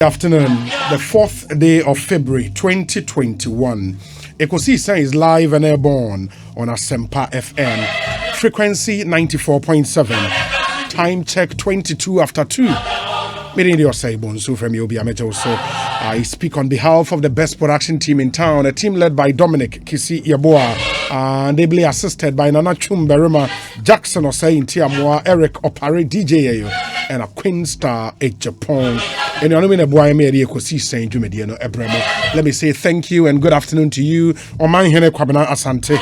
Afternoon, the 4th day of February 2021. Ekosiisen is live and airborne on Asempa FM. Frequency 94.7. Time check 22 after 2. I speak on behalf of the best production team in town, a team led by Dominic Kisi Yaboa, and ably assisted by Nana Chumberima, Jackson Osei Tiamwa, Eric Opare DJ, and a Queen Star at Japan. And let me say thank you and good afternoon to you on my Hene Kwabena Asante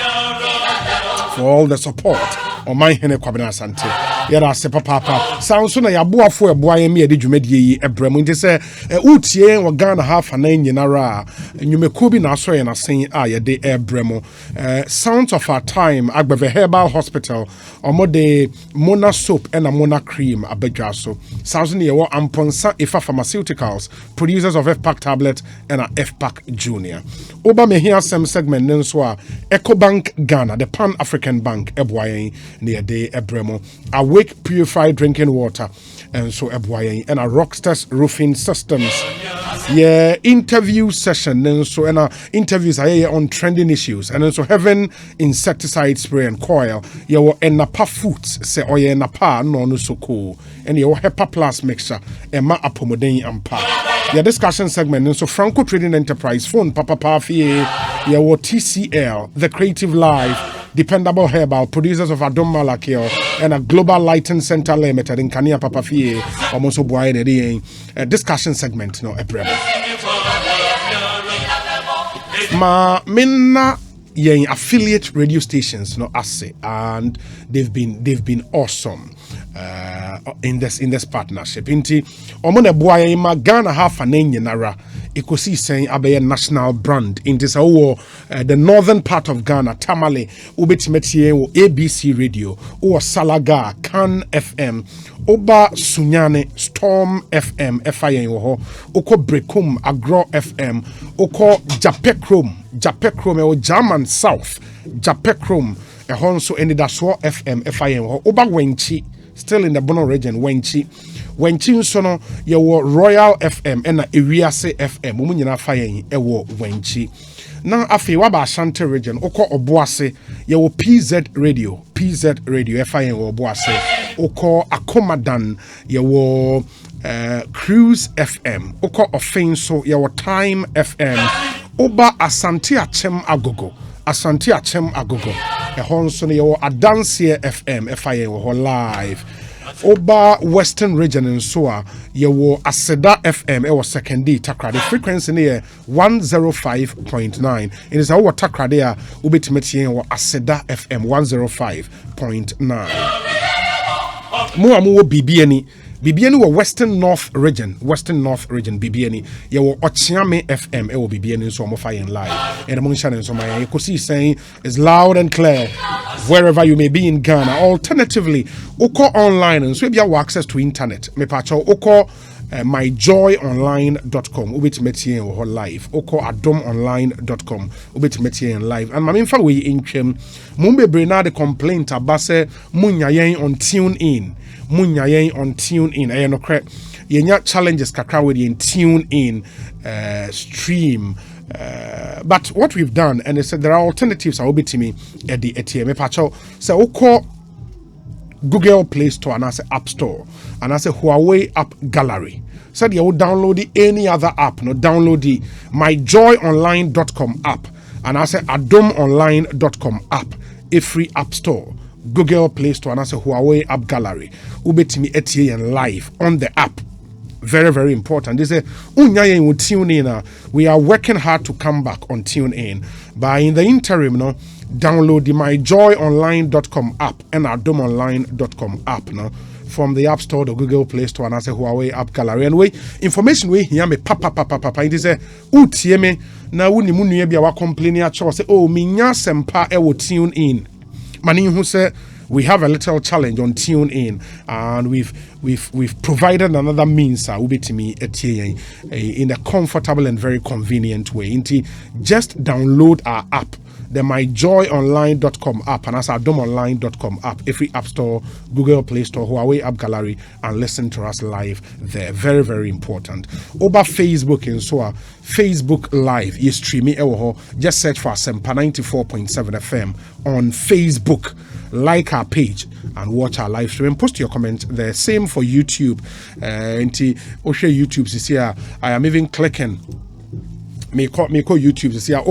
for all the support on my Hene Kwabena Asante. Yara sepa papa sound so na yaboa fo eboa me ade dwumadi yi ebremu nti se utie wo Ghana half an nyinara nwumeko bi na so ye na sen a ye de ebremu sounds of our time Agbeve Herbal Hospital omode Mona soap and a Mona cream abedwa so sounds ne ye wo Amponsa Ifa Pharmaceuticals, producers of FPAC tablet and a FPAC Junior. Oba me here some segment nso a Ecobank Ghana, the Pan African Bank eboa yen ne ye de ebremu Awake purified drinking water and so Ebwayen and a Rockstars roofing systems. Yeah, interview session and so interviews are on trending issues and also Heaven insecticide spray and coil. You and Napa foods say oye Napa no so cool and your HEPA plus mixture and ma apomodeni ampa. The discussion segment and so Franco Trading Enterprise phone Papa Pafie your TCL the Creative Life Dependable Herbal, producers of Adom Malakio and a Global Lighting Center Limited in Kania Papafie, almost a discussion segment, no April. Ma minna yen affiliate radio stations, no assay, and they've been awesome in this partnership. Inti omone boy ma Ghana half an nara. Ekosiisen abe national brand in this the northern part of Ghana, Tamale, Ubetimetie or ABC Radio, or Salaga, Kan FM, Oba Sunyane, Storm FM, FIN Oko Brekum, Agro FM, Oko Japekrom, or German South, Japekrom, a Honso Enidaswa FM, FIN Oba Wenchi, still in the Bono region, Wenchi sono yewo Royal FM and Iriase FM munyina fayen ewo Wenchi na afi waba Ashanti region oko Obuase yewo PZ Radio fayen wo Obuase oko Akomadan yewo Cruise FM oko Ofenso yewo Time FM oba Asante Achem Agogo ehonso yewo Adansie FM fayen wo live Oba Western region and so yewo Aseda FM ewo second day takra the frequency near 105.9 it is our takra there ubetimetie wo Aseda FM 105.9 mo amu bibiani wo Western North region bibiani yewo Ochiame FM ewo bibiani so mo fire live and among channels so my Ekosiisen is loud and clear wherever you may be in Ghana. Alternatively, oko online and so you have access to internet. Me pacho oko myjoyonline.com ubetimetie wo live oko adomonline.com ubetimetie live and mamimfa we intwem mumbebre na the complaint abase munyayen on tune in ayeno yenya challenges kakra with in tune in stream. But what we've done, and they said there are alternatives. I will be to me at the ATM. Pacho so call Google Play Store and I say App Store and I say Huawei App Gallery. Said you will download any other app. No, download the myjoyonline.com app and I say adomonline.com app. A free App Store, Google Play Store and I say Huawei App Gallery. Ubetimi ATM live on the app. Very, very important. They say, tune in. We are working hard to come back on tune in. But in the interim, download the myjoyonline.com app and adomonline.com app from the App Store, the Google Play Store, and I say Huawei App Gallery. And we information we hear me papa. It is a me na uni munu bi awa complaining at say oh minya sempa e wo tune in. Mani who say we have a little challenge on tune in and we've provided another means in a comfortable and very convenient way. Just download our app the myjoyonline.com app and that's our domonline.com app, every app store, Google Play Store, Huawei app gallery, and listen to us live there. Very, very important. Over Facebook and so on, Facebook Live, you stream it, just search for Asempa 94.7 FM on Facebook. Like our page and watch our live stream and post your comment there. Same for YouTube. YouTube this year. I am even clicking. Me call YouTube this year.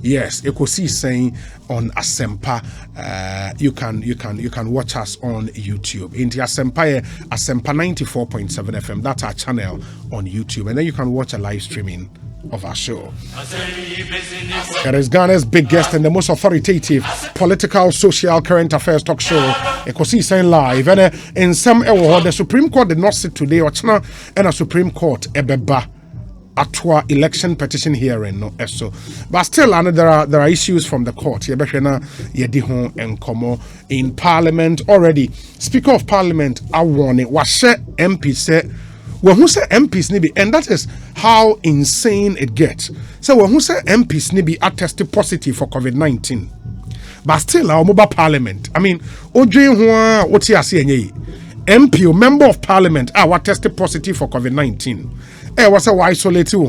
Yes, Ekosiisen on Asempa. You can watch us on YouTube. Into Asempa 94.7 FM. That's our channel on YouTube, and then you can watch a live streaming of our show. It is Ghana's biggest and the most authoritative political, social, current affairs talk show, Ekosiisen Live. And in some the Supreme Court did not sit today, and a Supreme Court ebeba atwa election petition hearing no eso. But still, there are issues from the court. In Parliament already. Speaker of Parliament, I warn it. Washe MP said. When who say MPs nibi, and that is how insane it gets. So when who say MPs nibi are tested positive for COVID-19, but still our mobile parliament. I mean, Oje what's he saying? MP, member of parliament, what tested positive for COVID-19. Was a isolated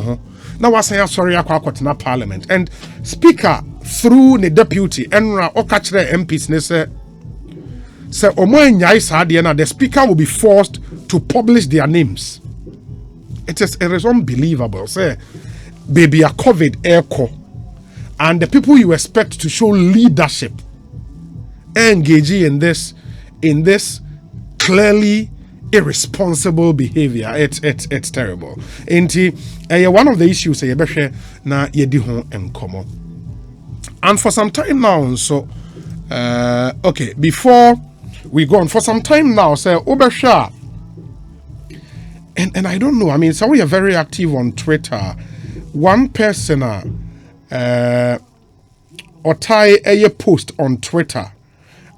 now was saying sorry na parliament and speaker through the deputy Enra or catch the MPs ne say the speaker will be forced to publish their names. It is unbelievable. Say, baby, a COVID echo, and the people you expect to show leadership, engaging in this clearly irresponsible behavior. It's terrible. And one of the issues na yedi ho enkomo. And for some time now, so okay, before we go on, for some time now, say Obesha. And I don't know. I mean, so we are very active on Twitter. One person, or tie a post on Twitter,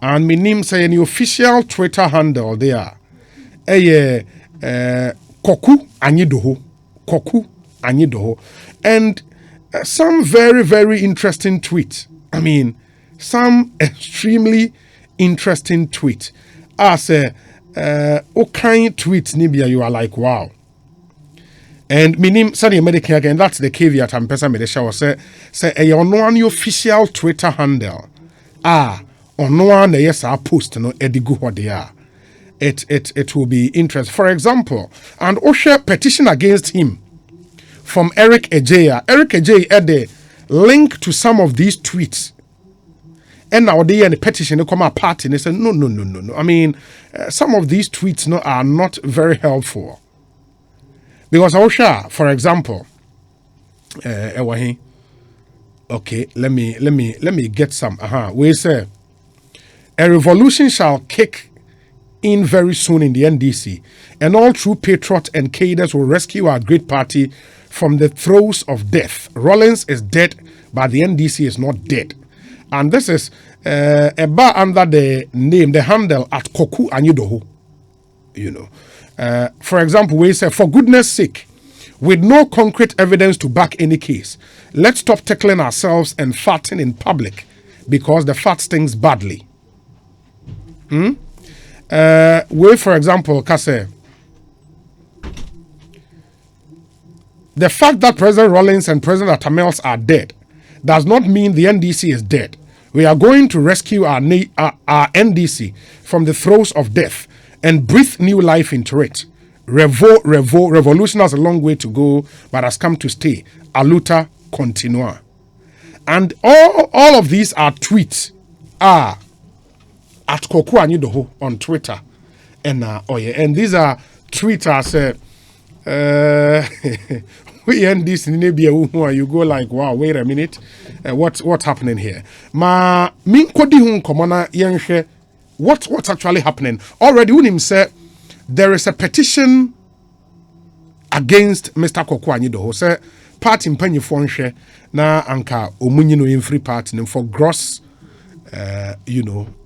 and my name say an official Twitter handle there. Koku Anyidoho, Koku Anyidoho, and some very, very interesting tweet. I mean, some extremely interesting tweet. Okay, tweets Nibia, you are like, wow. And minim Sunny American again, that's the caveat I'm person made the shower. Say a on official Twitter handle. On one yes, I post no edigu what they are. It will be interesting. For example, and Osha petition against him from Eric Ejaya. Eric Ejaya had the link to some of these tweets. And now they and the petition they come apart and they say no. I mean, some of these tweets are not very helpful because Osha, for example, okay, let me get some. We say a revolution shall kick in very soon in the NDC, and all true patriots and cadres will rescue our great party from the throes of death. Rollins is dead, but the NDC is not dead. And this is a bar under the name, the handle at Koku Anyidoho. For example, we say, for goodness sake, with no concrete evidence to back any case, let's stop tickling ourselves and farting in public because the fart stings badly. We, for example, Kase, the fact that President Rollins and President Atamels are dead does not mean the NDC is dead. We are going to rescue our NDC from the throes of death and breathe new life into it. Revolution has a long way to go, but has come to stay. Aluta continua. And all of these are tweets at Koku Anyidoho on Twitter. And these are tweets we end this in Nibia, you go like, wow, wait a minute, what's happening here? Ma min kodi hun komona yenhwe, what's actually happening? Already unim say there is a petition against Mr. Koku Anyidoho. Say party mpanyifo nhwe na anka omunyi no free party for gross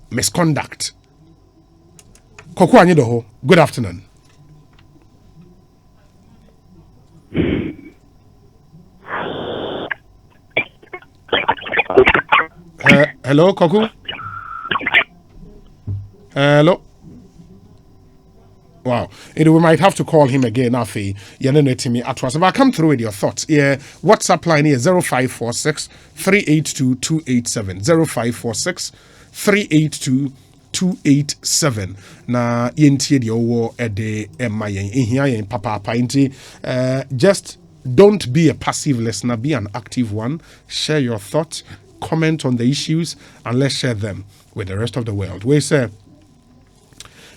misconduct. Koku Anyidoho, good afternoon. Hello, Koku. Hello. Wow. We might have to call him again, Afi. But come through with your thoughts. Yeah. WhatsApp line here 0546 382 287. 0546 382 287. Na yentie di owo ede emma yen ehia yen papa inti just don't be a passive listener, be an active one. Share your thoughts, comment on the issues, and let's share them with the rest of the world. We say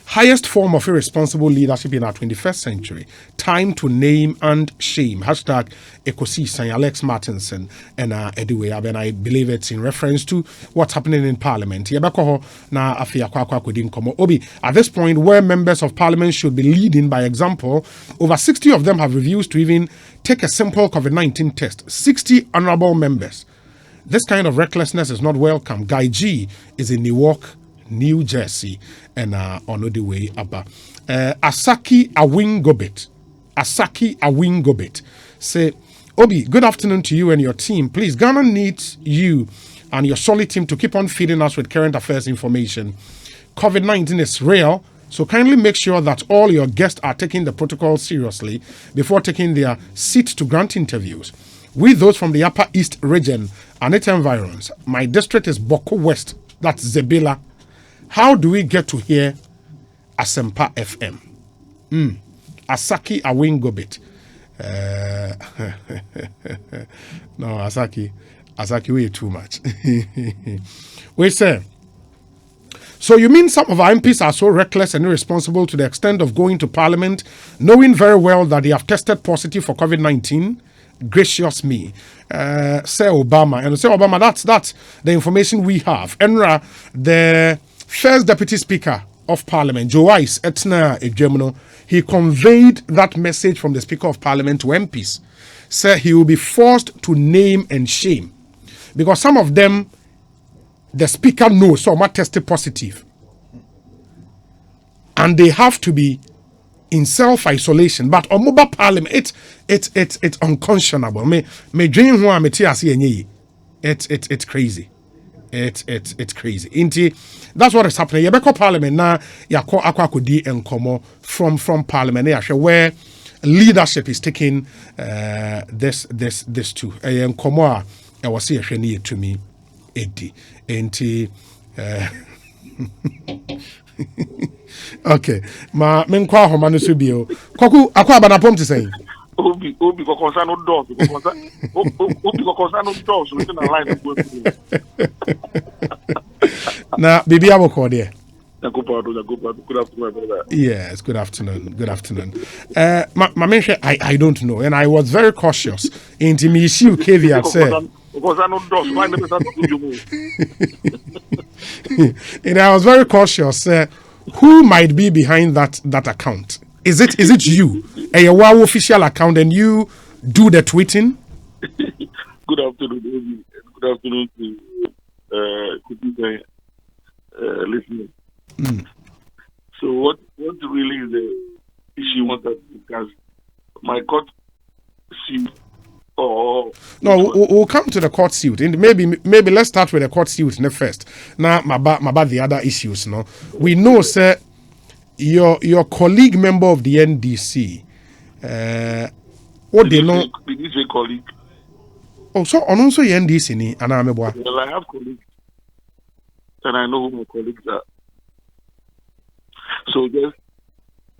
highest form of irresponsible leadership in our 21st century. Time to name and shame. Hashtag Ekosiisen, Alex Martinson, and anyway, I believe it's in reference to what's happening in Parliament. Obi, at this point, where members of Parliament should be leading by example, over 60 of them have refused to even take a simple COVID-19 test. 60 honorable members. This kind of recklessness is not welcome. Guy G is in Newark, New Jersey, and on the way up. Asaki Awingobit. Asaki Awingobit. Say, Obi, good afternoon to you and your team. Please, Ghana needs you and your solid team to keep on feeding us with current affairs information. COVID-19 is real, so kindly make sure that all your guests are taking the protocol seriously before taking their seat to grant interviews. We, those from the Upper East region and its environs, my district is Boko West, that's Zebela. How do we get to hear Asempa FM? Asaki Awingobit. No, Asaki, way too much. We say, so you mean some of our MPs are so reckless and irresponsible to the extent of going to Parliament, knowing very well that they have tested positive for COVID-19? Gracious me. Say Obama. And say Obama, that's the information we have. Enra, the First Deputy Speaker of Parliament, Joe Weiss, Etna Ejemno, he conveyed that message from the Speaker of Parliament to MPs. Said he will be forced to name and shame. Because some of them, the Speaker knows some are tested positive. And they have to be in self-isolation. But on mobile Parliament, it's unconscionable. Me dream who I'm it's crazy. It's crazy. Inti, that's what is happening. Yabeko Parliament na yako akwa kudi enkomo from Parliament where leadership is taking this too. Enkomo a wasi ehwani to me edi. Inti okay. Ma menkwa ho manu so bio. Koku akwa banapom to say. Obi go concern no doors. Obi go concern no doors within a line of work. Now, baby, I will call there. Good afternoon, brother. Yes, good afternoon. Good afternoon. My mention, I don't know, and I was very cautious. Into me, issue caveat say. And I was very cautious. Who might be behind that account? Is it you? A WOW official account, and you do the tweeting? Good afternoon, good afternoon to listeners. So what really is the issue you want us to discuss? My court suit or no? We'll come to the court suit, and maybe let's start with the court suit first. Now, about the other issues. No, we know, sir. Your colleague member of the NDC, what they know? Did you say colleague? Oh, so also your NDC ni anamebwa. Well, I have colleagues, and I know who my colleagues are. So just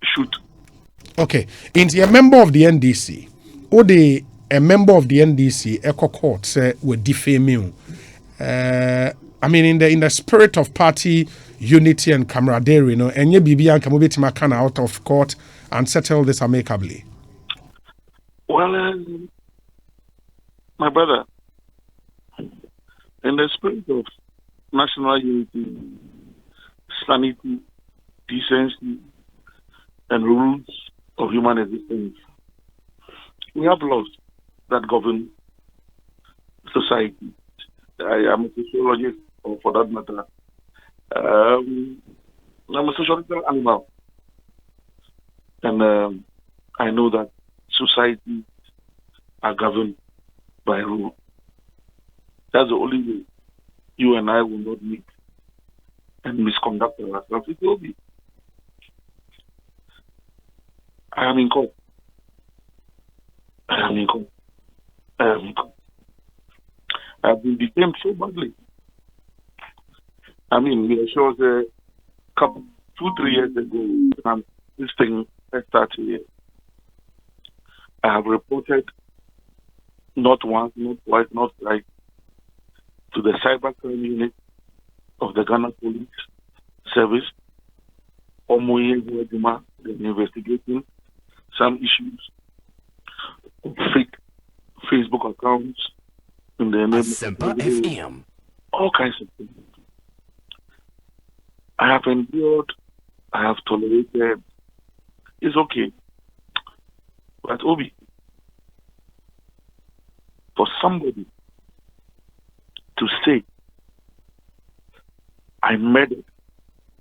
shoot. Okay, into a member of the NDC, or a member of the NDC, Echo Court say we defame you. I mean, in the spirit of party unity and camaraderie, you know, and ye Bibian can move Makana out of court and settle this amicably. Well, my brother, in the spirit of national unity, sanity, decency, and rules of human existence, we have laws that govern society. I am a sociologist, or for that matter, I'm a sociological animal. And I know that society are governed by rule. That's the only way you and I will not meet and misconduct ourselves. It will be. I am in court. I am in court. I am in court. I have been detained so badly. I mean, it was a couple, 2-3 years ago, this thing started here. I have reported not once, not twice, not thrice to the cybercrime unit of the Ghana Police Service. They're investigating some issues of fake Facebook accounts in the name of FM. All kinds of things. I have endured, I have tolerated. It's okay. But Obi, for somebody to say, I murdered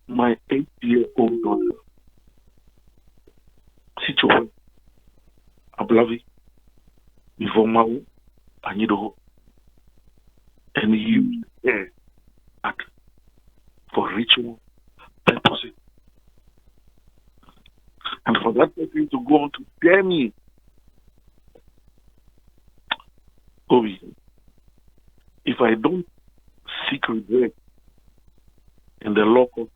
my 8-year-old daughter, Sicho Ablavi, Koku Anyidoho, and used her for ritual purposes. And for that person to go on to dare me, Obi, if I don't seek regret in the law court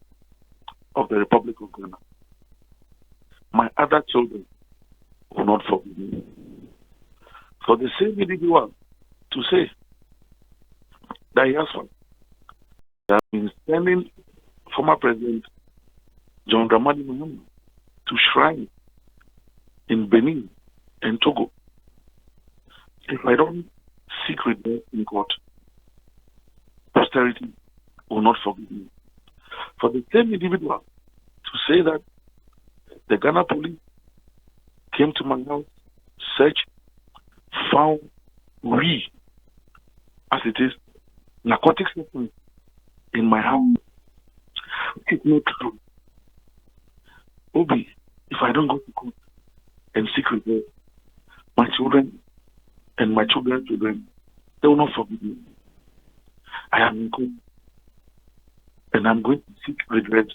of the Republic of Ghana, my other children will not forgive me. For the same individual to say that he has been sending former President John Dramani Mahama to shrine in Benin and Togo. If I don't seek redress in court, posterity will not forgive me. For the same individual to say that the Ghana police came to my house, searched, found as it is, narcotic substance in my house. It's not true. Obi, if I don't go to court and seek redress, my children and my children's children, they will not forgive me. I am in court, and I'm going to seek redress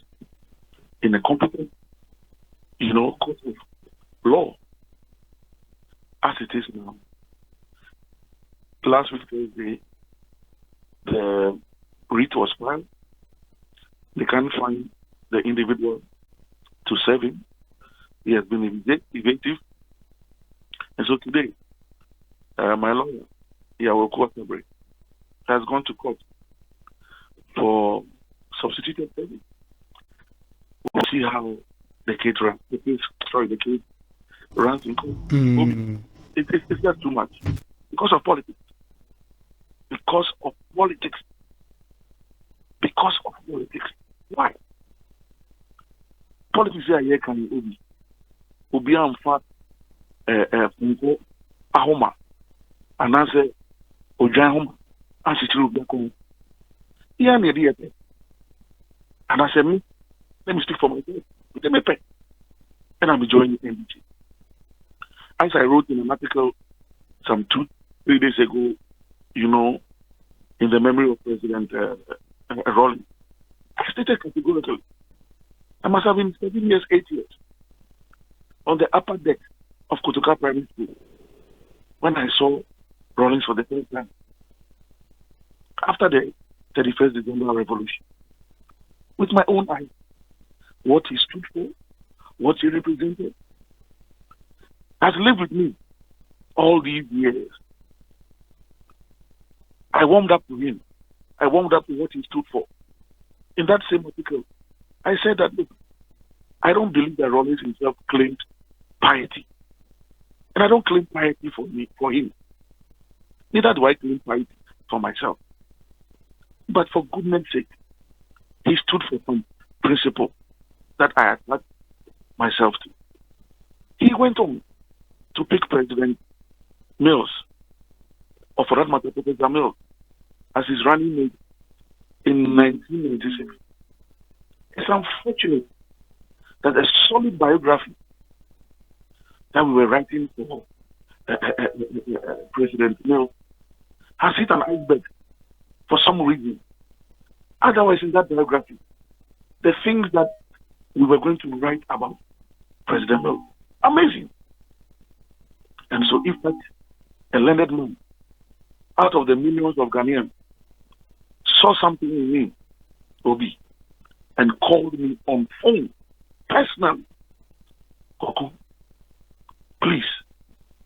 in a competent, court of law, as it is now. Last week Thursday, the writ was filed. They can't find the individual to serve him. He has been evasive. And so today, my lawyer, Koku Anyidoho, has gone to court for substituted service. We'll see how the case runs. The case runs in court. It's just too much. Because of politics. Because of politics. Because of politics. Why? Politics here can be Obi Amfa Funko Ahoma and answer Ojan and Situ Bako. Here near the other. And I said, let me speak for myself. Let me pay. And I'm joining NDG. As I wrote in an article some 2-3 days ago, in the memory of President Rawlings, I stated categorically, I must have been 7 years, 8 years on the upper deck of Kotoka Primary School when I saw Rawlings for the first time. After the 31st December Revolution, with my own eyes, what he stood for, what he represented, has lived with me all these years. I warmed up to him. I warmed up to what he stood for. In that same article, I said that, look, I don't believe that Rawlings himself claimed piety. And I don't claim piety for him. Neither do I claim piety for myself. But for goodness sake, he stood for some principle that I attached myself to. He went on to pick President Mills, or for that matter, Professor Mills, as his running mate in 1996. It's unfortunate that a solid biography that we were writing for President Mills has hit an iceberg for some reason. Otherwise, in that biography, the things that we were going to write about President Mel, amazing. And so, if that a learned man out of the millions of Ghanaians saw something in me, Obi, and called me on phone personally, Koku, please,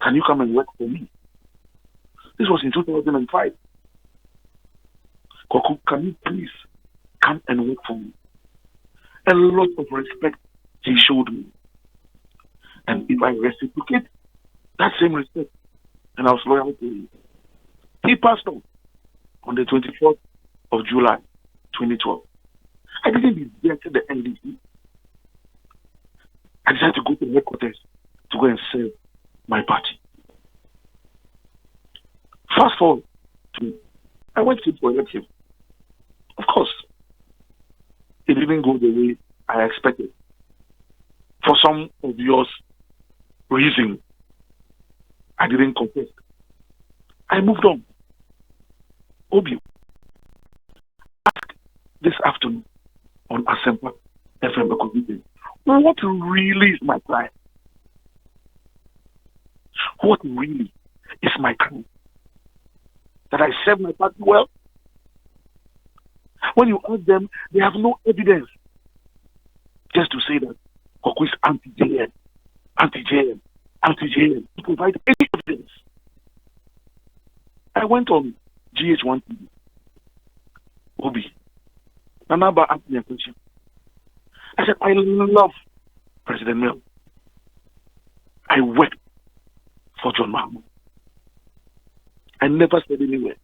can you come and work for me? This was in 2005. Koku, can you please come and work for me? A lot of respect he showed me. And if I reciprocate that same respect, and I was loyal to him, he passed on the 24th of July, 2012. I didn't reject the NDC. I decided to go to the headquarters to go and serve my party. Fast forward to, I went to for election. Of course, it didn't go the way I expected. For some obvious reason, I didn't contest. I moved on. Obi, ask this afternoon on Asempa FM Ekosiisen, what really is my crime? What really is my crime? That I serve my party well? When you ask them, they have no evidence. Just to say that Koku is anti-JM, anti-JM, anti-JM, to provide any evidence. I went on GH1 TV. Obi, Nanaba asked me a question. I said, I love President Mel. I worked for John Mahmoud. I never said anywhere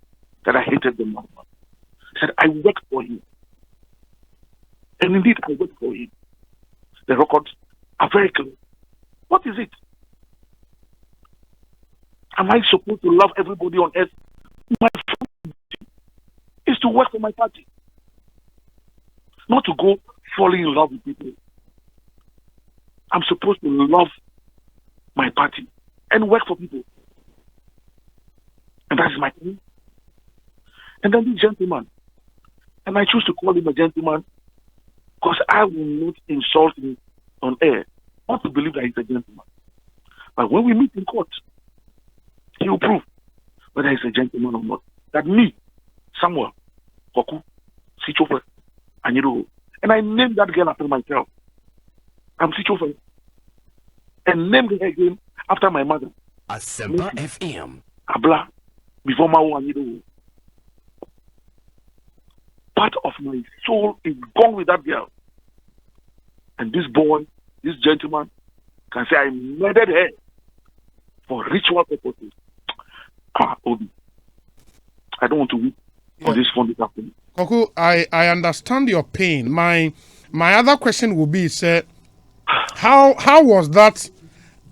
that I hated the Mahmoud. I said, I worked for him. And indeed, I worked for him. The records are very clear. What is it? Am I supposed to love everybody on earth? My friend is to work for my party. Not to go falling in love with people. I'm supposed to love my party and work for people. And that is my thing. And then this gentleman, and I choose to call him a gentleman because I will not insult him on air, not to believe that he's a gentleman. But when we meet in court, he will prove whether he's a gentleman or not. That me, Samuel, Koku Anyidoho, and I named that girl after myself. I'm Sichofer. And named her again after my mother. Asempa FM. Abla, before my Anyidoho. Part of my soul is gone with that girl. And this boy, this gentleman, can say I murdered her for ritual purposes. Obi, I don't want to weep on this phone this afternoon. Koku, I understand your pain. My other question will be, sir, how was that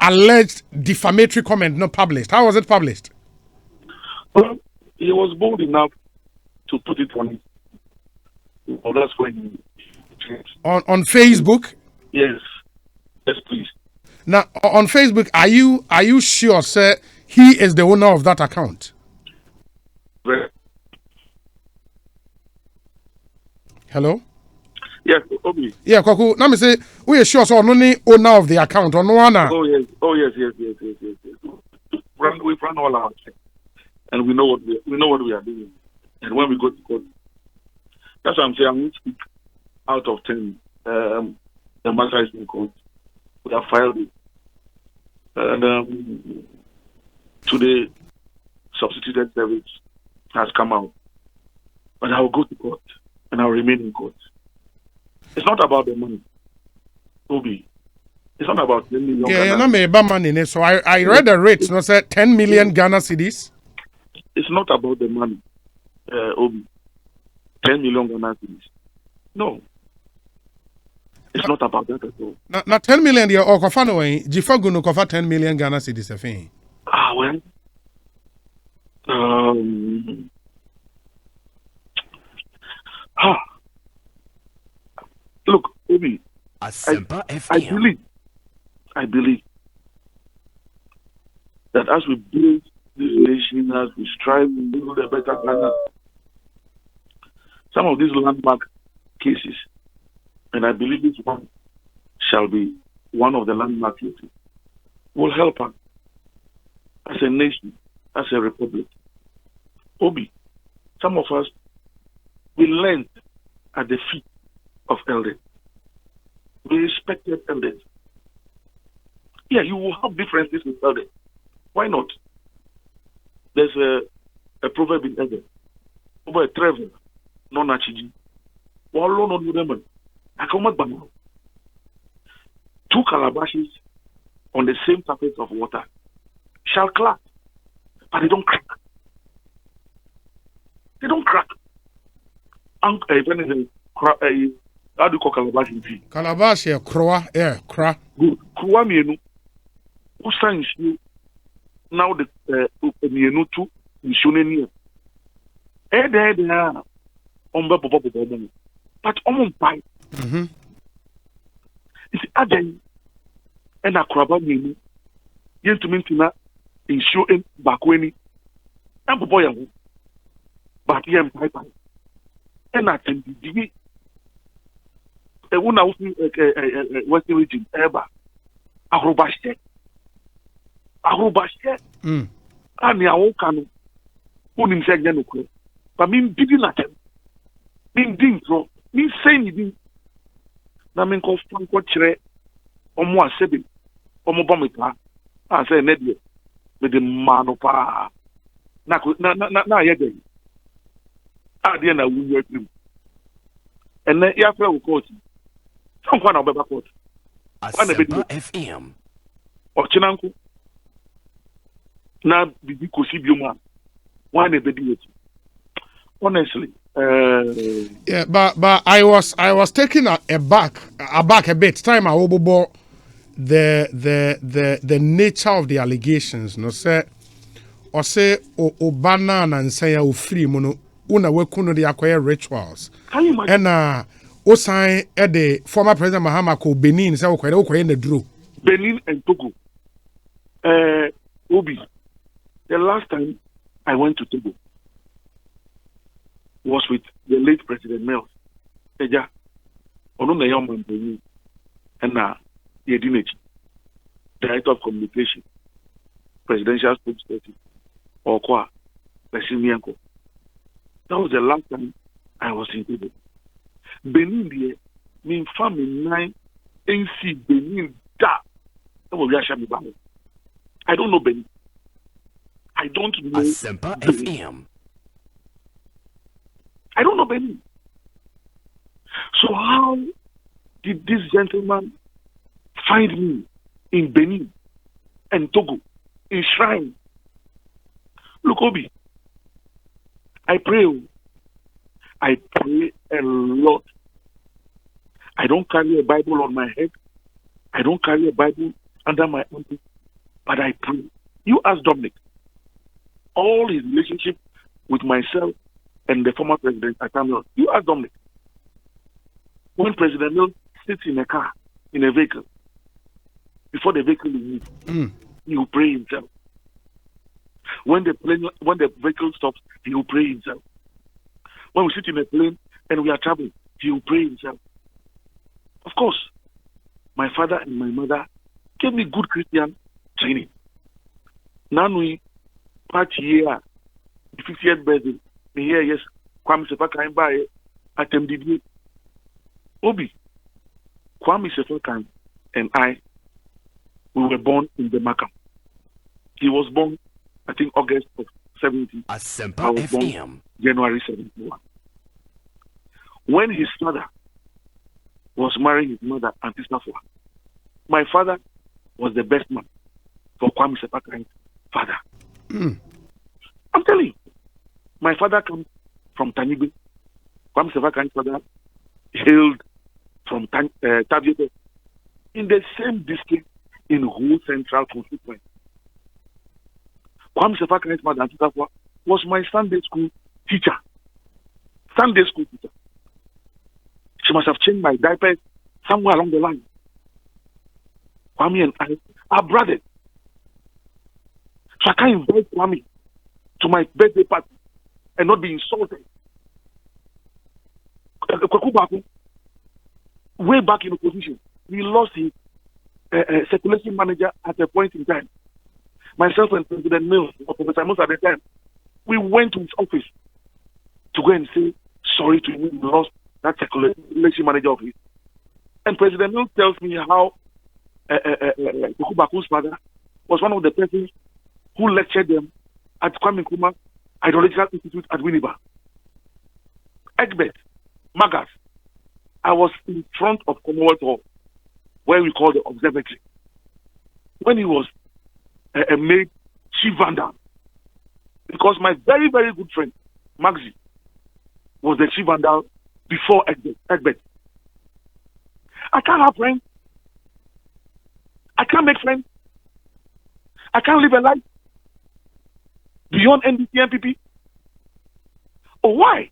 alleged defamatory comment not published? How was it published? Well, he was bold enough to put it on his. Oh, that's when on Facebook? Yes. Yes, please. Now, on Facebook, are you sure, sir, he is the owner of that account? Hello? Yes, Obi. Yeah, Koku. Let me say, we are sure so no owner of the account or no one. Oh yes. We run all our checks, and we know what we are doing. And when we go to court, that's what I'm saying. I'm going to speak out of 10. The matter is in court. We have filed it, and today substituted service has come out. But I will go to court, and I will remain in court. It's not about the money, Obi. It's not about 10 million. Yeah, no me money. So I read the rates. No, say 10 million Ghana cedis. It's not about the money, Obi. 10 million Ghana cedis. No. It's not about that at all. Now 10 million the or kofa no way. Gzifa Gunu kofa 10 million Ghana cedis afin. Well. Look, Obi. I believe that as we build this nation, as we strive to build a better Ghana, some of these landmark cases, and I believe this one shall be one of the landmark cases, will help us as a nation, as a republic. Obi, some of us, we learned at the feet of elders. We respected elders. Yeah, you will have differences with elders. Why not? There's a proverb in Elders. Over a travel, no nachiji. Wallo no nudeman. Akamat banana. Two calabashes on the same surface of water shall clash, but they don't crack. They don't crack. If anything, how do you call calabash in tea? Calabash, croa, cra. Good. Croa mienu. Usa issue. Now the mienu tu issue nenia. There. But buy. It's again. And a crab mienu. Yen to mintina issue in bakweni. And boy, but yen pipe. And I can be a woman out in Western region, ever. Arubashe. And the Okano, who himself Yanuko. But mean bidding at him. Mean ding throw. Mean saying you ding. Namin called Franco Chere, or more seven, or more bomita. I say, Neddy, with the man of power. Na yet. At the end, I will work him. And then, after we court, someone of the court. Gzifa FM. Or Chinanko. Now, the Ekosiisen. Why they do it? Honestly, yeah, but I was taken aback a bit. Time I overbought the nature of the allegations. No say, or say Obana and say o free mono. Una we kuno de acquire rituals. And Osai the former President Mahama ko Benin say okwe na duro. Benin and Togo. Obi, the last time I went to Togo was with the late President Mills. Eja, ono na young man Benin, and Yedinechi, Director of Communication, Presidential Spokesperson, or Kwa, Pesimianko. That was the last time I was in Togo. Benin, mean family 9 NC Benin da. That was Yashami. I don't know Benin. I don't know Gzifa FM. I don't know Benin. So how did this gentleman find me in Benin and Togo, in shrine? Look, Obi, I pray a lot. I don't carry a Bible on my head. I don't carry a Bible under my armpit, but I pray. You ask Dominic, all his relationship with myself and the former president, you ask Dominic. When President Mills sits in a car, in a vehicle, before the vehicle leaves, he will pray himself. When the vehicle stops, he will pray himself. When we sit in a plane and we are traveling, he will pray himself. Of course, my father and my mother gave me good Christian training. Now we party here, the 50th birthday, me here, yes, Kwame Sefa came by at MDB. Obi, Kwame Sefa and I, we were born in the Makam. He was born, I think, August of 70. Gzifa I was born FM. January 71. When his father was marrying his mother, Auntie Safwa, my father was the best man for Kwame Sefa father. I'm telling you, my father comes from Tanibe. Kwame Sefa father hailed from Tabiete in the same district in Hu Central constituency. Kwame Sefa mother, Auntie Safwa, was my Sunday school teacher. Sunday school teacher. She must have changed my diapers somewhere along the line. Kwame and I are brothers. So I can't invite Kwame to my birthday party and not be insulted. Koku Baku, way back in opposition, we lost his circulation manager at a point in time. Myself and President Mills, or Professor Mills at the time, we went to his office to go and say sorry to him. We lost that circulation manager of his. And President Mills tells me how Koku Baku's father was one of the persons who lectured them at Kwame Nkrumah Ideological Institute at Winneba. Egbert, Magas, I was in front of Commonwealth Hall, where we call the observatory, when he was made chief vandal. Because my very, very good friend, Maxi, was the chief vandal before Egbert. I can't have friends. I can't make friends. I can't live a life beyond NDC MPP. Oh, why?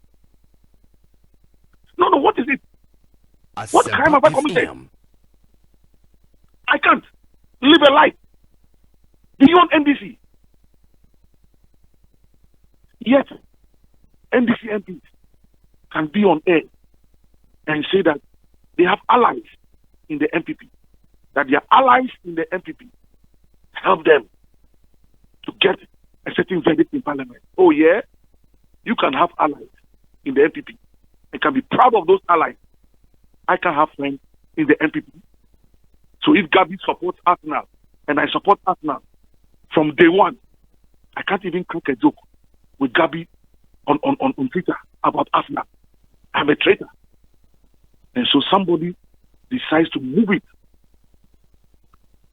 No, what is it? What crime have I committed? I can't live a life beyond NDC. Yet, NDC MPs can be on air and say that they have allies in the MPP, that their allies in the MPP help them to get a certain verdict in Parliament. Oh, yeah? You can have allies in the MPP and can be proud of those allies. I can have friends in the MPP. So if Gabi supports Arsenal and I support Arsenal from day one, I can't even crack a joke with Gabi on Twitter about Arsenal. I'm a traitor. And so somebody decides to move it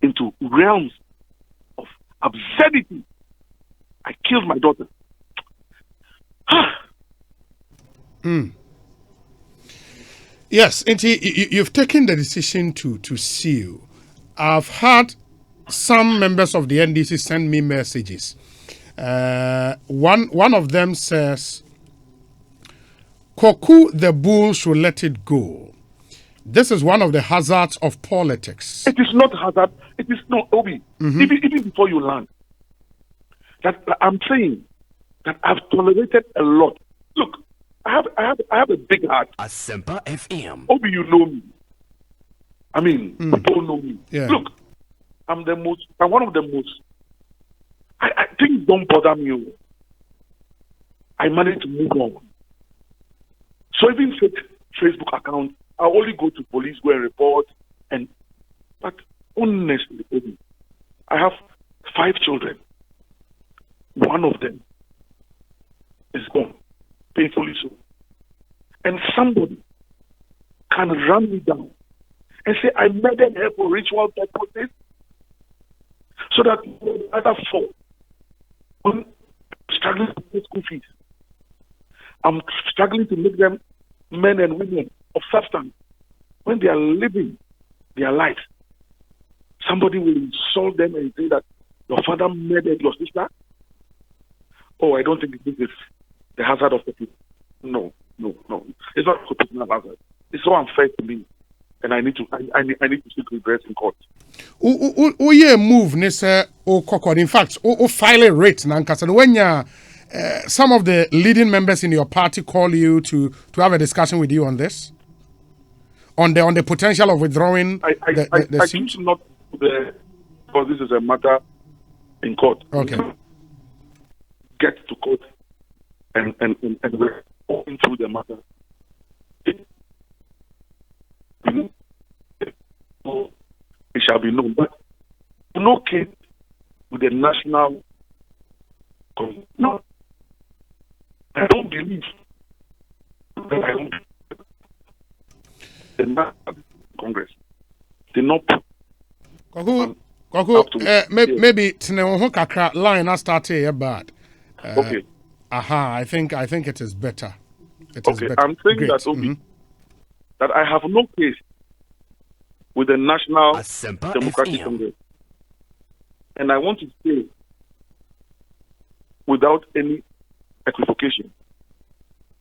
into realms of absurdity. I killed my daughter. Yes, and you've taken the decision to sue. I've had some members of the NDC send me messages. One of them says, Koku the bull should let it go. This is one of the hazards of politics. It is not hazard. It is not, Obi. Even before you land, that I'm saying that I've tolerated a lot. Look, I have a big heart. Asempa FM. Obi, you know me. I mean, people know me. Yeah. Look, I'm one of the most. Things don't bother me. I manage to move on. So even fake Facebook account, I only go to police, go and report, but honestly, Obi, I have 5 children. One of them is gone, painfully so. And somebody can run me down and say I murdered her for ritual purposes, so that the other 4 I'm struggling to pay school fees. I'm struggling to make them men and women of substance when they are living their lives. Somebody will insult them and say that your father murdered your sister. Oh, I don't think this is the hazard of the people. No. It's not a personal hazard. It's so unfair to me, and I need to seek redress in court. Yeah, move, Nessa or Kokon. In fact, file a rate, Nankasa. When some of the leading members in your party call you to have a discussion with you on this, on the potential of withdrawing I choose not to, because this is a matter in court. Okay. Get to court and we're going through the matter. It shall be known. But no case with the national. No, I don't believe that the National Congress did not. Koku, maybe Tneho Kakra line I started here bad. Okay. I think it is better. It is okay, better. I'm saying Great. that Obi, that I have no case with the National Asempa Democratic FM. Congress, and I want to say, without any equivocation,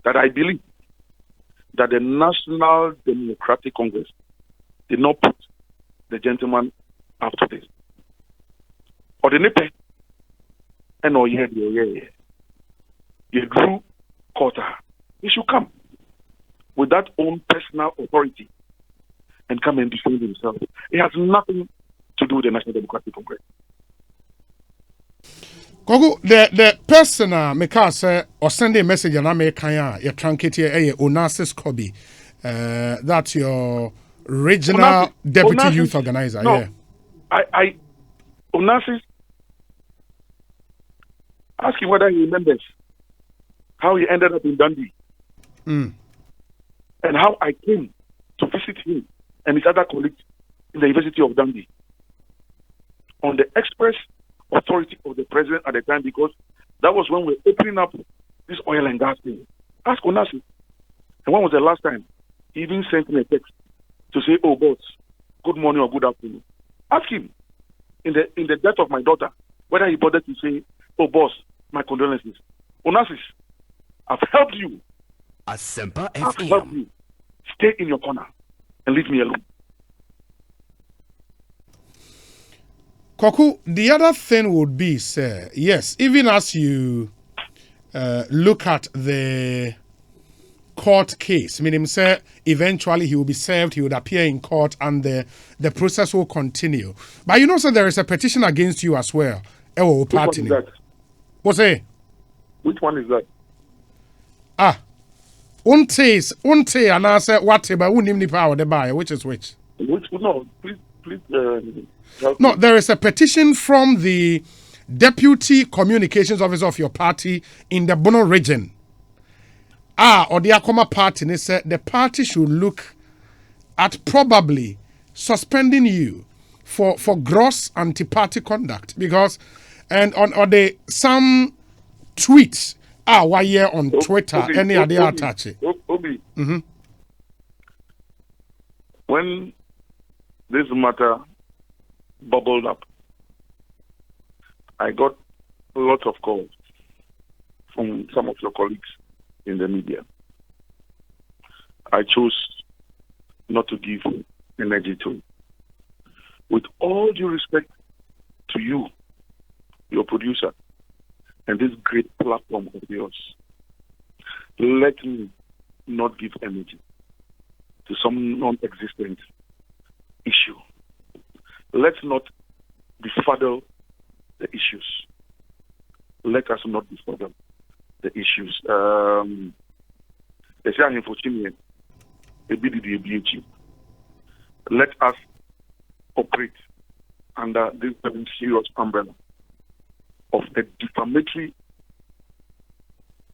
that I believe that the National Democratic Congress did not put the gentleman up to this. Or the NEPE, and you drew quarter. He should come. with that own personal authority and come and defend himself. It has nothing to do with the National Democratic Congress. Koku, the person Meka say or send a message and I make you truncate here Onassis Kobe. That's your regional deputy youth organizer. No, yeah. I Onassis, ask him whether he remembers how he ended up in Dundee. And how I came to visit him and his other colleagues in the University of Dundee on the express authority of the president at the time, because that was when we were opening up this oil and gas thing. Ask Onassis. And when was the last time he even sent me a text to say, "Oh, boss, good morning or good afternoon"? Ask him in the death of my daughter whether he bothered to say, "Oh, boss, my condolences." Onassis, I've helped you. Asempa I've helped FM. you. Stay in your corner and leave me alone. Koku, the other thing would be, sir, yes, even as you look at the court case, meaning, sir, eventually he will be served, he would appear in court, and the process will continue. But you know, sir, there is a petition against you as well. Which one is that? What's it? Which one is that? Unte, and I said, whatever, unimni power the buyer, which is which? No, please, help No, me. there is a petition from the Deputy Communications Officer of your party in the Bono region. Or the Akoma party, they said the party should look at probably suspending you for gross anti-party conduct, because some tweets why here on Twitter, any other attach it. Obi. When this matter bubbled up, I got lots of calls from some of your colleagues in the media. I chose not to give energy to it. With all due respect to you, your producer, and this great platform of yours, let me not give energy to some non-existent issue. Let's not befuddle the issues. Let us not befuddle the issues. Let us operate under this very serious umbrella of a defamatory,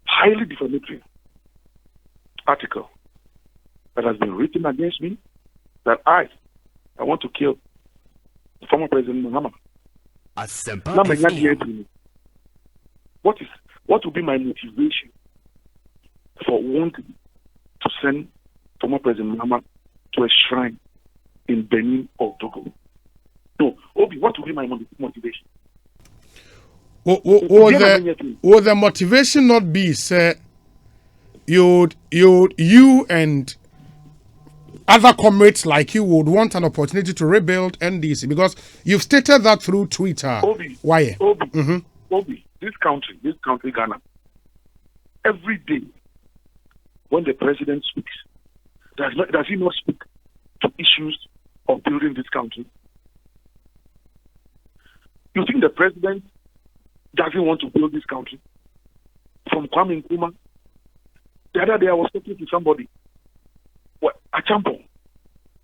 highly defamatory article that has been written against me, that I want to kill former President Mahama. Asempa Now, FM. what will be my motivation for wanting to send former President Mahama to a shrine in Benin or Togo? No, Obi, what will be my motivation? Would the motivation not be, sir, you and other comrades like you would want an opportunity to rebuild NDC, because you've stated that through Twitter. Obi, Why? Obi, this country, Ghana, every day when the president speaks, does he not speak to issues of building this country? You think the president doesn't want to build this country? From Kwame Nkrumah, the other day I was talking to somebody. Achampo,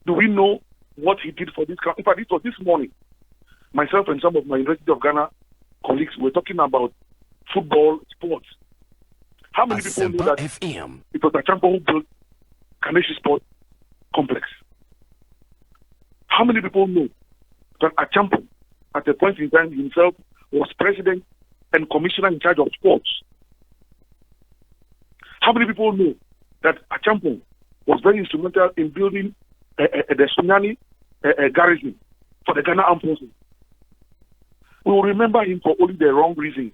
do we know what he did for this country? In fact, it was this morning. Myself and some of my University of Ghana colleagues were talking about football, sports. How many people know that FM. it was Achampo who built Kaneshi Sport Complex? How many people know that Achampo, at a point in time himself, was president and commissioner in charge of sports? How many people know that Achampo was very instrumental in building the Sunyani garrison for the Ghana Armed Forces? We will remember him for only the wrong reason.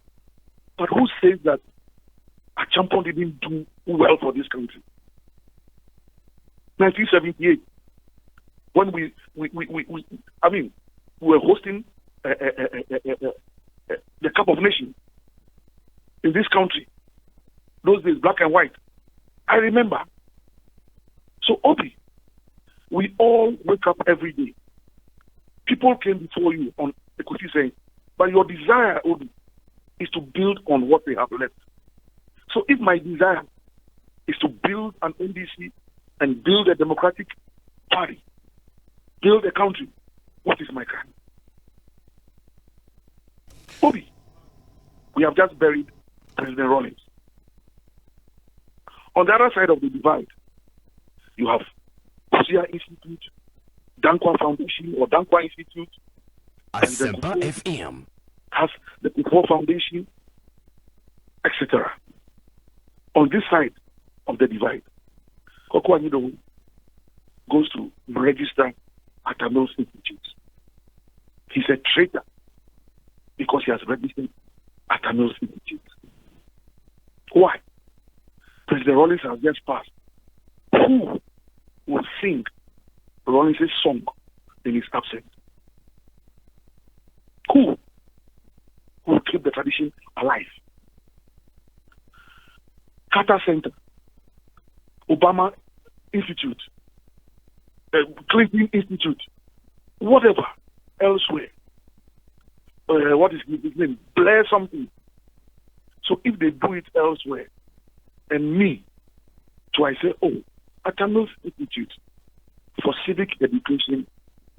But who says that Achampo didn't do well for this country? 1978, when we were hosting the Cup of Nations in this country. Those days, black and white. I remember So, Obi, we all wake up every day. People came before you on Ekosiisen, but your desire, Obi, is to build on what they have left. So if my desire is to build an NDC and build a democratic party, build a country, what is my crime? Obi, we have just buried President Rawlings. On the other side of the divide, you have Kosia Institute, Dankwa Foundation or Dankwa Institute, Asempa FM has the Koku Foundation, etc. On this side of the divide, Koku Anyidoho goes to register at Tamil Institute. He's a traitor because he has registered at Tamil Institute. Why? President Rawlings has just passed. Who will sing Rawlings' song in his absence? Who will keep the tradition alive? Carter Center, Obama Institute, Clinton Institute, whatever, elsewhere. What is his name? Blair something. So if they do it elsewhere, and me, so I say, oh, at Tamil Institute for Civic Education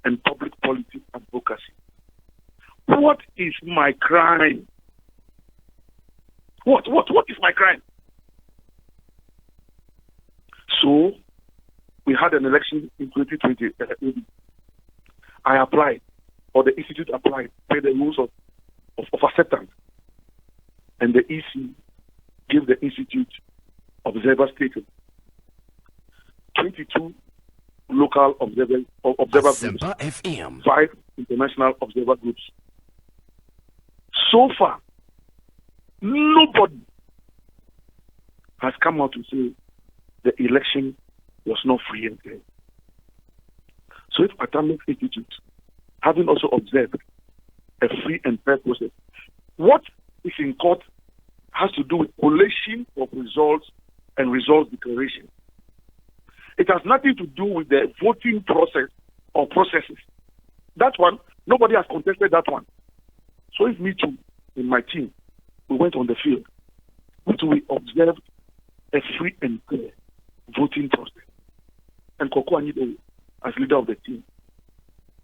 and Public Policy Advocacy. What is my crime? What is my crime? So, we had an election in 2020. I applied, or the institute applied, by the rules of acceptance. And the EC gave the institute observer status. 22 local observer groups, Asempa FM 5 international observer groups. So far, nobody has come out to say the election was not free and fair. So if Atomic Institute, having also observed a free and fair process, what is in court has to do with collation of results and results declaration. It has nothing to do with the voting process or processes. That one, nobody has contested that one. So if me too, in my team, we went on the field, we observed a free and fair voting process. And Koku Anyidoho, as leader of the team,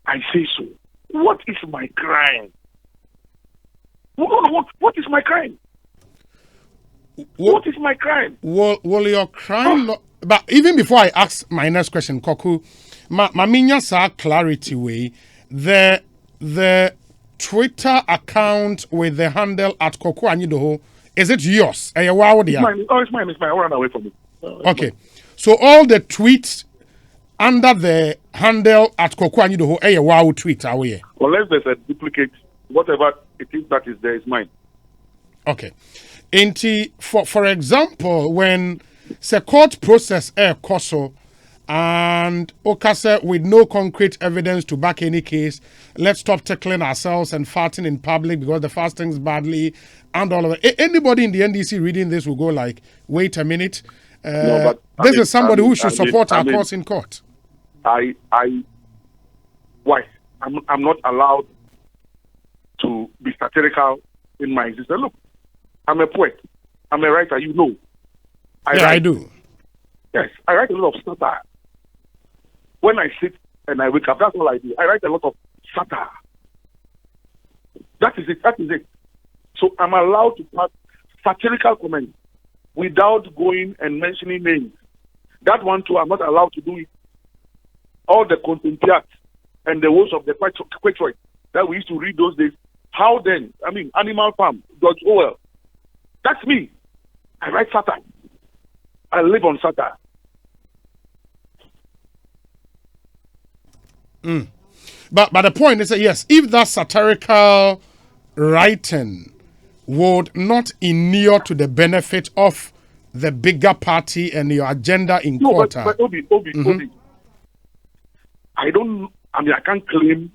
I say so. What is my crime? What is my crime? What is my crime? Will your crime not... But even before I ask my next question, Koku, Maminya sa clarity way, the Twitter account with the handle at Koku Anyidoho, is it yours? It's mine. Oh, it's mine. I'll run away from it. Okay. So all the tweets under the handle at Koku Anyidoho, wow tweet away. Unless there's a duplicate, whatever it is that is there is mine. Okay. For example, when the court process koso and okase with no concrete evidence to back any case, let's stop tickling ourselves and farting in public because the fasting's badly and all of that. Anybody in the NDC reading this will go like, wait a minute. No, but is somebody who should support our cause in court. Why? I'm not allowed to be satirical in my existence. Look, I'm a poet. I'm a writer, you know. I do. Yes, I write a lot of satire. When I sit and I wake up, that's all I do. I write a lot of satire. That is it. So I'm allowed to pass satirical comments without going and mentioning names. That one too, I'm not allowed to do it. All the contempiat and the words of the Quatroid that we used to read those days. How then? I mean, Animal Farm, George Orwell. That's me. I write satire. I live on satire. But the point is that yes, if that satirical writing would not inure to the benefit of the bigger party and your agenda in court. But Obi, I can't claim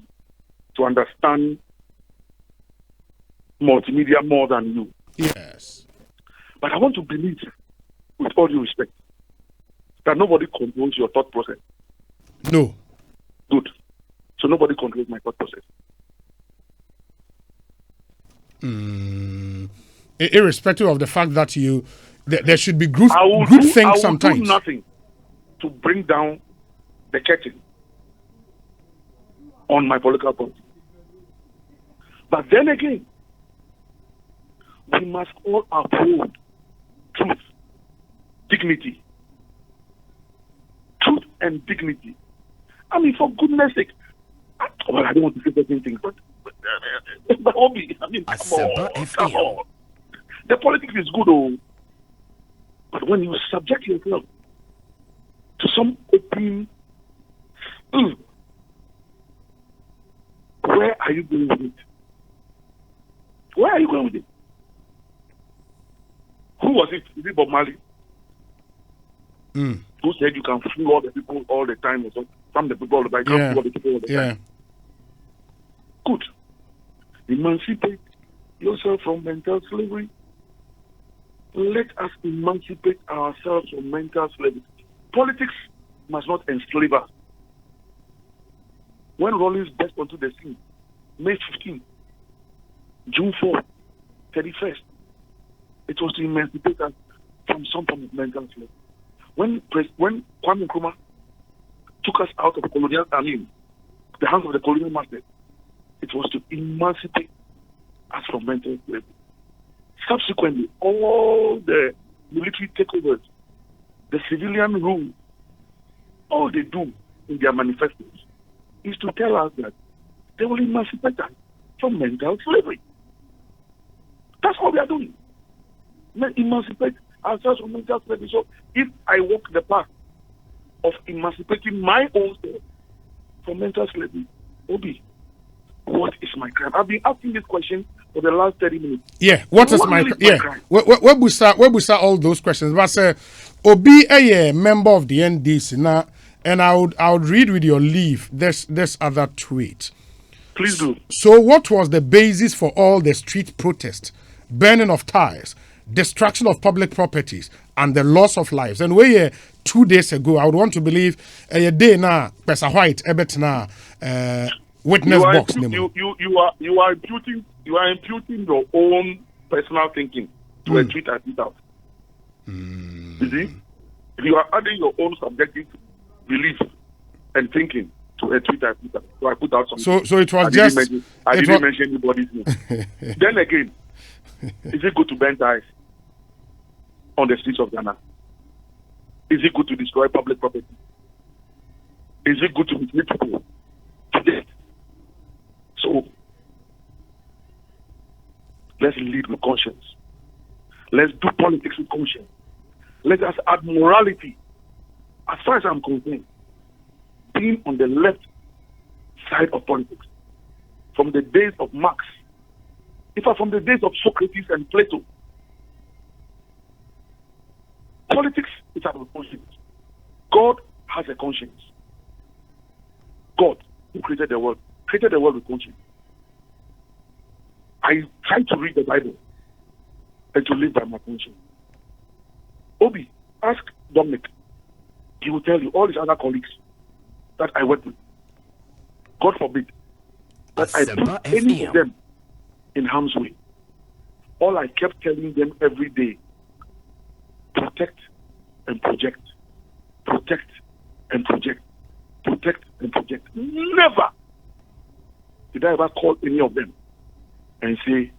to understand multimedia more than you. Yes. But I want to believe, with all due respect, that nobody controls your thought process. No. Good. So nobody controls my thought process. Irrespective of the fact that there should be good things I will sometimes. do nothing to bring down the curtain on my political party. But then again, we must all uphold truth, dignity. Truth and dignity. I mean, for goodness sake, I don't want to say certain things, but Obi, I mean, come on. The politics is good, but when you subject yourself to some open, where are you going with it? Where are you going with it? Who was it? Is it Bob Marley? Who said you can fool all the people all the time? Or so? Some the people all the time, can't fool all the people all the time. Good. Emancipate yourself from mental slavery. Let us emancipate ourselves from mental slavery. Politics must not enslave us. When Rollins burst onto the scene, May 15, June 4, 31st, it was to emancipate us from some form of mental slavery. When Kwame Nkrumah took us out of the hands of the colonial master, it was to emancipate us from mental slavery. Subsequently, all the military takeovers, the civilian rule, all they do in their manifestos is to tell us that they will emancipate us from mental slavery. That's what we are doing. Emancipate ourselves from mental slavery. So if I walk the path of emancipating my own self from mental slavery, Obi, what is my crime? I've been asking this question for the last 30 minutes. Yeah, what is my crime? Yeah, where we start all those questions. But Obi, a member of the NDC now, and I would read with your leave this other tweet. Please do. So, what was the basis for all the street protests, burning of tires, destruction of public properties, and the loss of lives? And 2 days ago, I would want to believe a day now, Pesa White, Ebet now, witness box. You are imputing your own personal thinking to a tweet I put out. You see, you are adding your own subjective belief and thinking to a tweet I put out. So I put out something. So it was I didn't mention anybody's name. Then again, is it good to burn tires on the streets of Ghana? Is it good to destroy public property? Is it good to mislead people to death? So let's lead with conscience. Let's do politics with conscience. Let us add morality. As far as I'm concerned, being on the left side of politics, from the days of Marx, in fact, from the days of Socrates and Plato, politics is about conscience. God has a conscience. God, who created the world with conscience. I try to read the Bible and to live by my conscience. Obi, ask Dominic. He will tell you, all his other colleagues that I work with, God forbid that I put any of them in harm's way. All I kept telling them every day, protect and project. Protect and project. Protect and project. Never did I ever call any of them and say,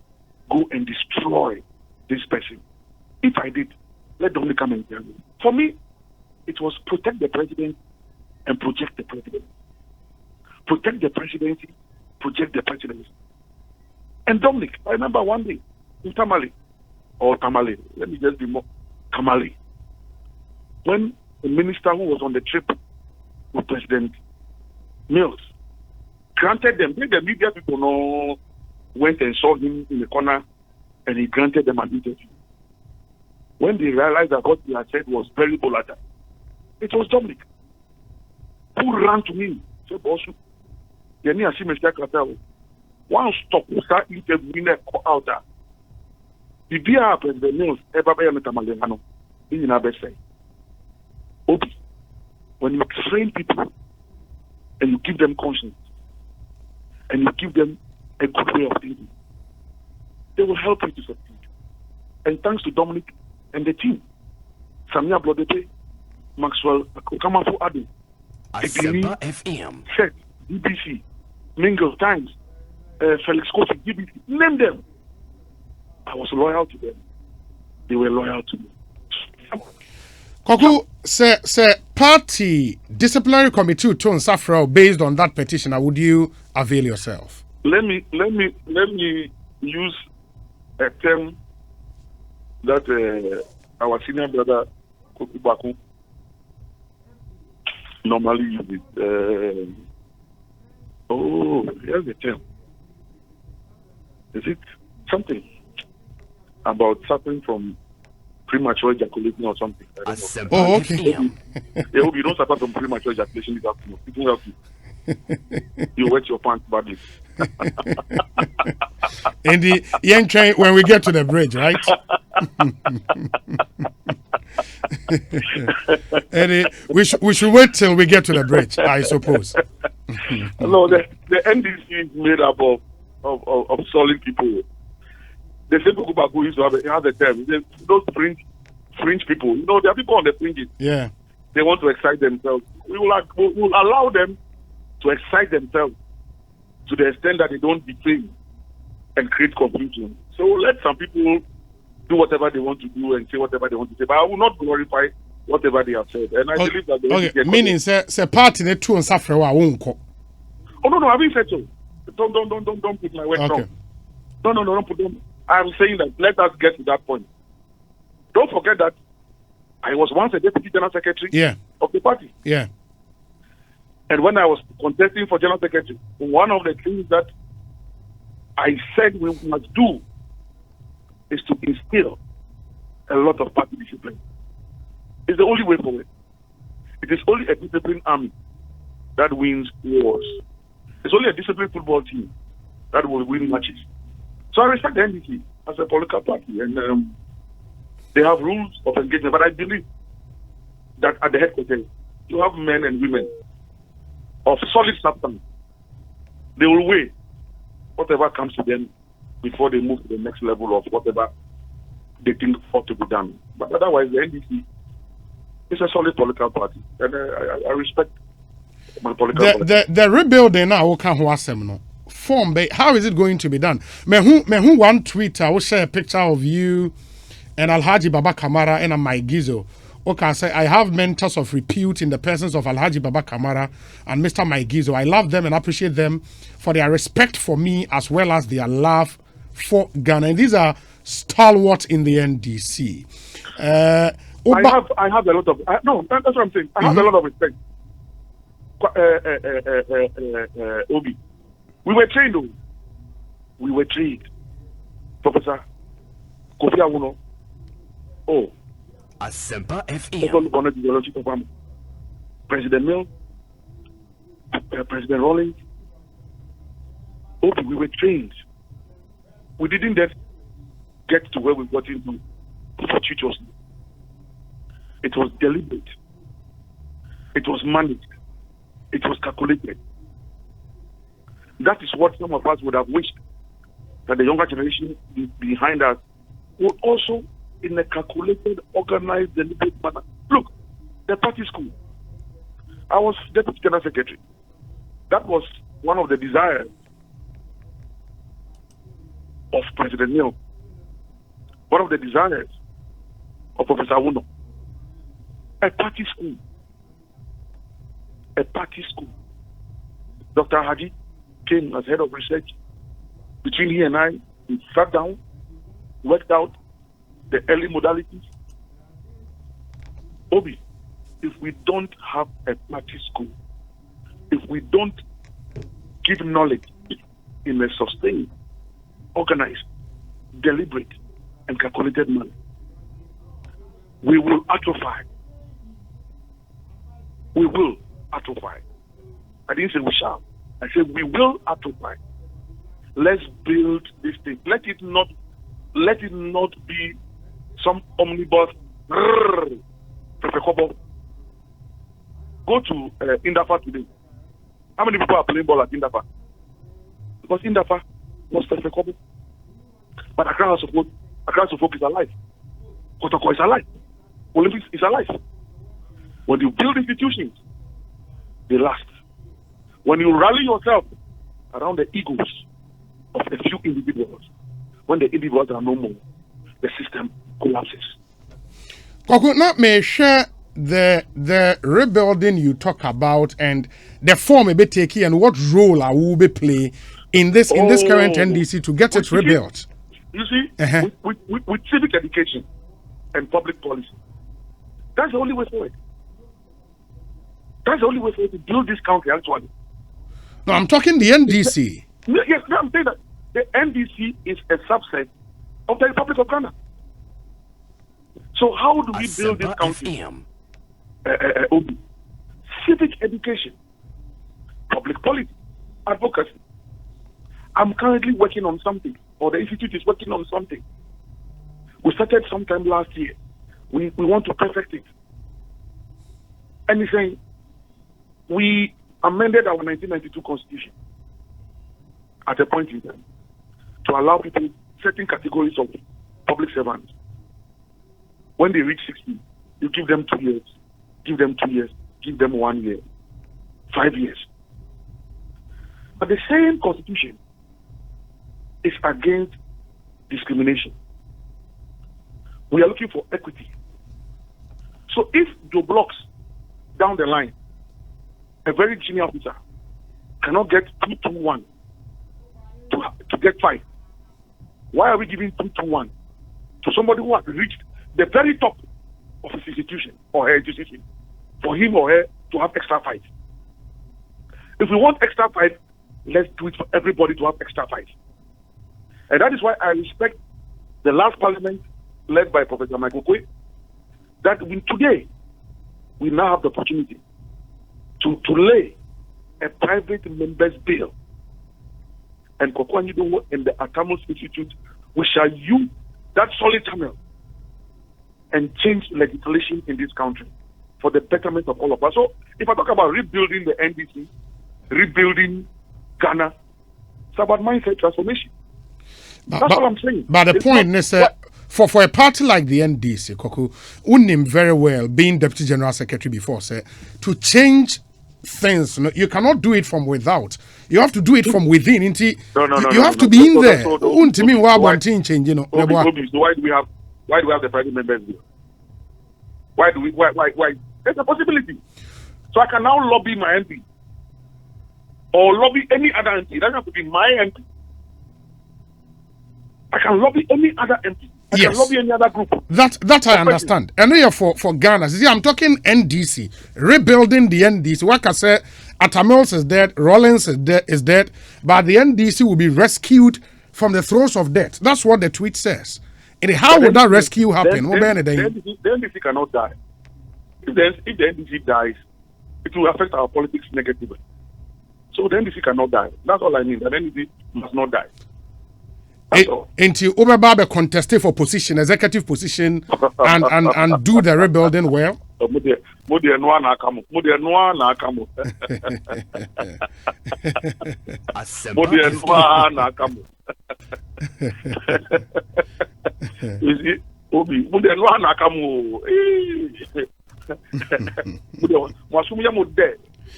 go and destroy this person. If I did, let them come and tell me. For me, it was protect the president and project the president. Protect the presidency, project the presidency. And Dominic, I remember one day in Tamale, let me just be more, Tamale, when the minister who was on the trip with President Mills granted them, the media people went and saw him in the corner and he granted them an interview. When they realized that what he had said was very volatile, it was Dominic who ran to me. Said, "Boss, you need to see Mr. Cartel. One stop, start interviewing out there. The BR President Mills, ever by Metamalano, in our best say. Obi, when you train people and you give them conscience and you give them a good way of thinking, they will help you to succeed. And thanks to Dominic and the team, Samia Blodete, Maxwell Okamafu Adu, Asempa FM. Chet, BBC, Mingle Times, Felix Kofi, BBC, name them. I was loyal to them. They were loyal to me. Koku, say party disciplinary committee to Safra based on that petition. Would you avail yourself? Let me use a term that our senior brother Koku Baku normally uses. Here's the term. Is it something about suffering from premature ejaculation or something? Asempa Oh, okay. FM. They hope you don't suffer from premature ejaculation this afternoon. People help you. You wet your pants badly. In the young train when we get to the bridge, right? And we should wait till we get to the bridge, I suppose. No, the NDC is made up of solid people. The same people who used to have a term. Those fringe people. You know, there are people on the fringes. Yeah. They want to excite themselves. We will allow them to excite themselves to the extent that they don't defame and create confusion. So let some people do whatever they want to do and say whatever they want to say. But I will not glorify whatever they have said. And I believe that they will okay. Meaning say party ne two on Safra wa won't go. Oh no, I haven't said so. Don't put my words Okay. wrong. No, don't put them. I'm saying that let us get to that point. Don't forget that I was once a deputy general secretary of the party. Yeah. And when I was contesting for general secretary, one of the things that I said we must do is to instill a lot of party discipline. It's the only way forward. It is only a disciplined army that wins wars. It's only a disciplined football team that will win matches. So I respect the NDC as a political party, and they have rules of engagement. But I believe that at the headquarters, you have men and women of solid substance. They will weigh whatever comes to them before they move to the next level of whatever they think ought to be done. But otherwise, the NDC is a solid political party, and I respect my political party. The rebuilding now will come no form. How is it going to be done? Me who one tweet I will share a picture of you and Alhaji Baba Kamara and my Gizo. Okay, say I have mentors of repute in the persons of Alhaji Baba Kamara and Mr. Maigizo. I love them and appreciate them for their respect for me as well as their love for Ghana. And these are stalwarts in the NDC. I have a lot of no. That's what I'm saying. I have a lot of respect. Obi, we were trained. Though. We were trained. Professor Koku Anyidoho. Oh. Asempa FM. President Mill, President Rawlings. Okay, we were trained. We didn't just get to where we got into fortuitously. It was deliberate. It was managed. It was calculated. That is what some of us would have wished that the younger generation behind us would also, in a calculated, organized, deliberate manner. Look, the party school. I was deputy general secretary. That was one of the desires of President Neil. One of the desires of Professor Wuno. A party school. A party school. Dr. Haji came as head of research. Between he and I, we sat down, worked out the early modalities. Obi, if we don't have a party school, if we don't give knowledge in a sustained, organized, deliberate, and calculated manner, we will atrophy. We will atrophy. I didn't say we shall. I said we will atrophy. Let's build this thing. Let it not be some omnibus Go to Indafa today. How many people are playing ball at Indafa? Because Indafa was Fesfekobo. But Accra Folk is alive. Kotoko is alive. Olympics is alive. When you build institutions, they last. When you rally yourself around the egos of a few individuals, when the individuals are no more, the system collapses. Koku, now may share the rebuilding you talk about and the form a bit taking and what role I will be play in this current NDC to get it rebuilt. You see, with civic education and public policy, that's the only way forward. That's the only way forward to build this country, actually. No, I'm talking the NDC. Yes, I'm saying that the NDC is a subset of the Republic of Ghana. So how do we build this country? Civic education, public policy, advocacy. I'm currently working on something, or the institute is working on something. We started sometime last year. We want to perfect it. And he's saying, we amended our 1992 constitution at a point in time to allow people, certain categories of public servants, when they reach 60, you give them 2 years, give them 2 years, give them 1 year, 5 years. But the same constitution is against discrimination. We are looking for equity. So if Joe Blocks down the line, a very junior officer, cannot get 221 to get 5, why are we giving 221 to somebody who has reached the very top of his institution or her institution, for him or her to have extra 5? If we want extra 5, let's do it for everybody to have extra 5. And that is why I respect the last parliament led by Professor Michael Kwe, that today we now have the opportunity to lay a private member's bill. And Koku Anyidoho and the Atamos Institute, we shall use that solid channel and change legislation in this country for the betterment of all of us. So if I talk about rebuilding the NDC, rebuilding Ghana, it's about mindset transformation. That's what I'm saying. But the point is, for a party like the NDC, Koku, Unim very well, being Deputy General Secretary before, to change things, you cannot do it from without. You have to do it from within. You have to be in there. So why do we have the private members here? Why? There's a possibility. So I can now lobby my MP or lobby any other MP. It doesn't have to be my MP. I can lobby any other MP. I can lobby any other group. That I understand. And here for Ghana, see, I'm talking NDC, rebuilding the NDC. Like I said, Atamils is dead, Rollins is dead, but the NDC will be rescued from the throes of death. That's what the tweet says. And how would that rescue happen? The NDC cannot die. If the NDC dies, it will affect our politics negatively. So the NDC cannot die. That's all I mean. The NDC must not die. Until Oberbabe contested for position, executive position, and do the rebuilding well.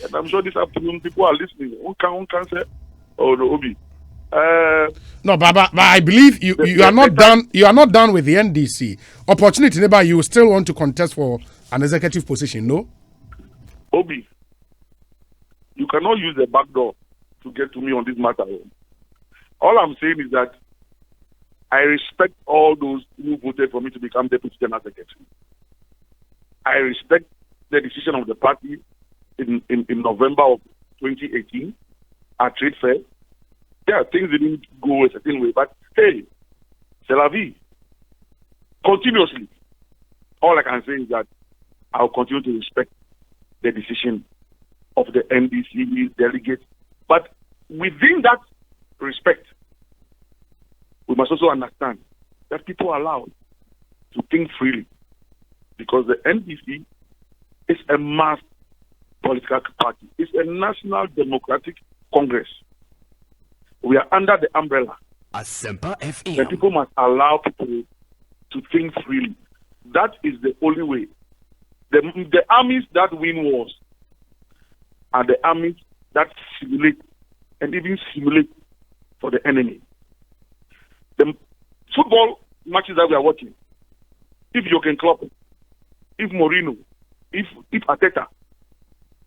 And I'm sure this afternoon people are listening. Who can say, oh no, Obi. No, but I believe you are not done. You are not done with the NDC. Opportunity, neighbor, you still want to contest for an executive position, no? Obi, you cannot use the back door to get to me on this matter. All I'm saying is that I respect all those who voted for me to become Deputy General Secretary. I respect the decision of the party in November of 2018 at Trade Fair. Yeah, things didn't go a certain way, but hey, c'est la vie. Continuously, all I can say is that I'll continue to respect the decision of the NDC delegates. But within that respect, we must also understand that people are allowed to think freely, because the NDC is a mass political party. It's a National Democratic Congress. We are under the umbrella. Asempa FM. And people must allow people to think freely. That is the only way. The armies that win wars are the armies that simulate and even simulate for the enemy. The football matches that we are watching, if Jurgen Klopp, if Mourinho, if Arteta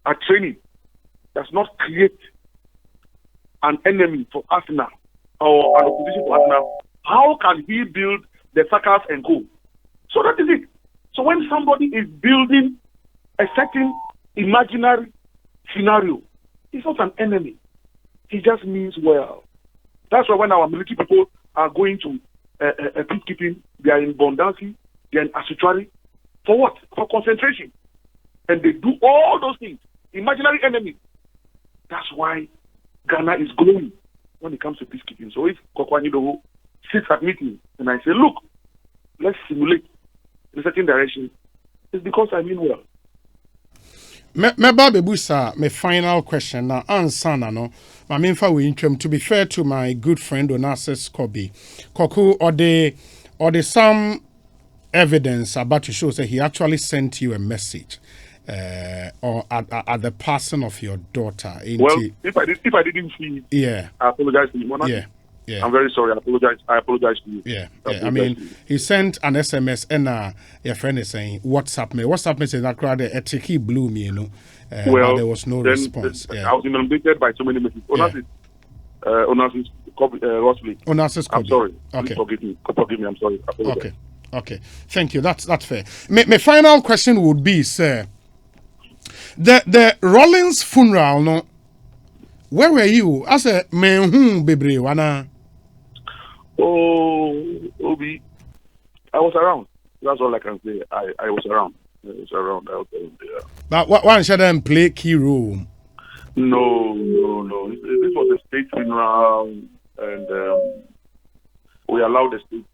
are training, does not create an enemy for Arsenal or an opposition to Arsenal, how can he build the circles and go? So that is it. So when somebody is building a certain imaginary scenario, he's not an enemy. He just means well. That's why when our military people are going to peacekeeping, they are in Bondansi, they are in Asuchari. For what? For concentration. And they do all those things. Imaginary enemies. That's why Ghana is glowing when it comes to peacekeeping. So if Koku Anyidoho sits at meetings and I say, look, let's simulate in a certain direction, it's because I mean well. Me babe busa, my final question na ansana no. My main for we interim. To be fair to my good friend Onassis Kobe, Koku or the some evidence about to show that he actually sent you a message, or at the passing of your daughter. Well, if I didn't see, I apologize to you. Yeah. I'm very sorry. I apologize to you. Yeah. I mean, he sent an SMS and your friend is saying, WhatsApp me saying that crowd a ticky blew me, you know. But there was no response. I was inundated by so many messages. Onassis Rosley. Onassis I'm sorry. Okay. Please forgive me. I'm sorry. I apologize. Okay. Thank you. That's fair. My final question would be, sir, the Rollins funeral, no. Where were you? As a man who bebre wana. Oh, Obi, I was around. That's all I can say. I was around. I was around. But one should then play key role. No. This was a state funeral, and we allowed the state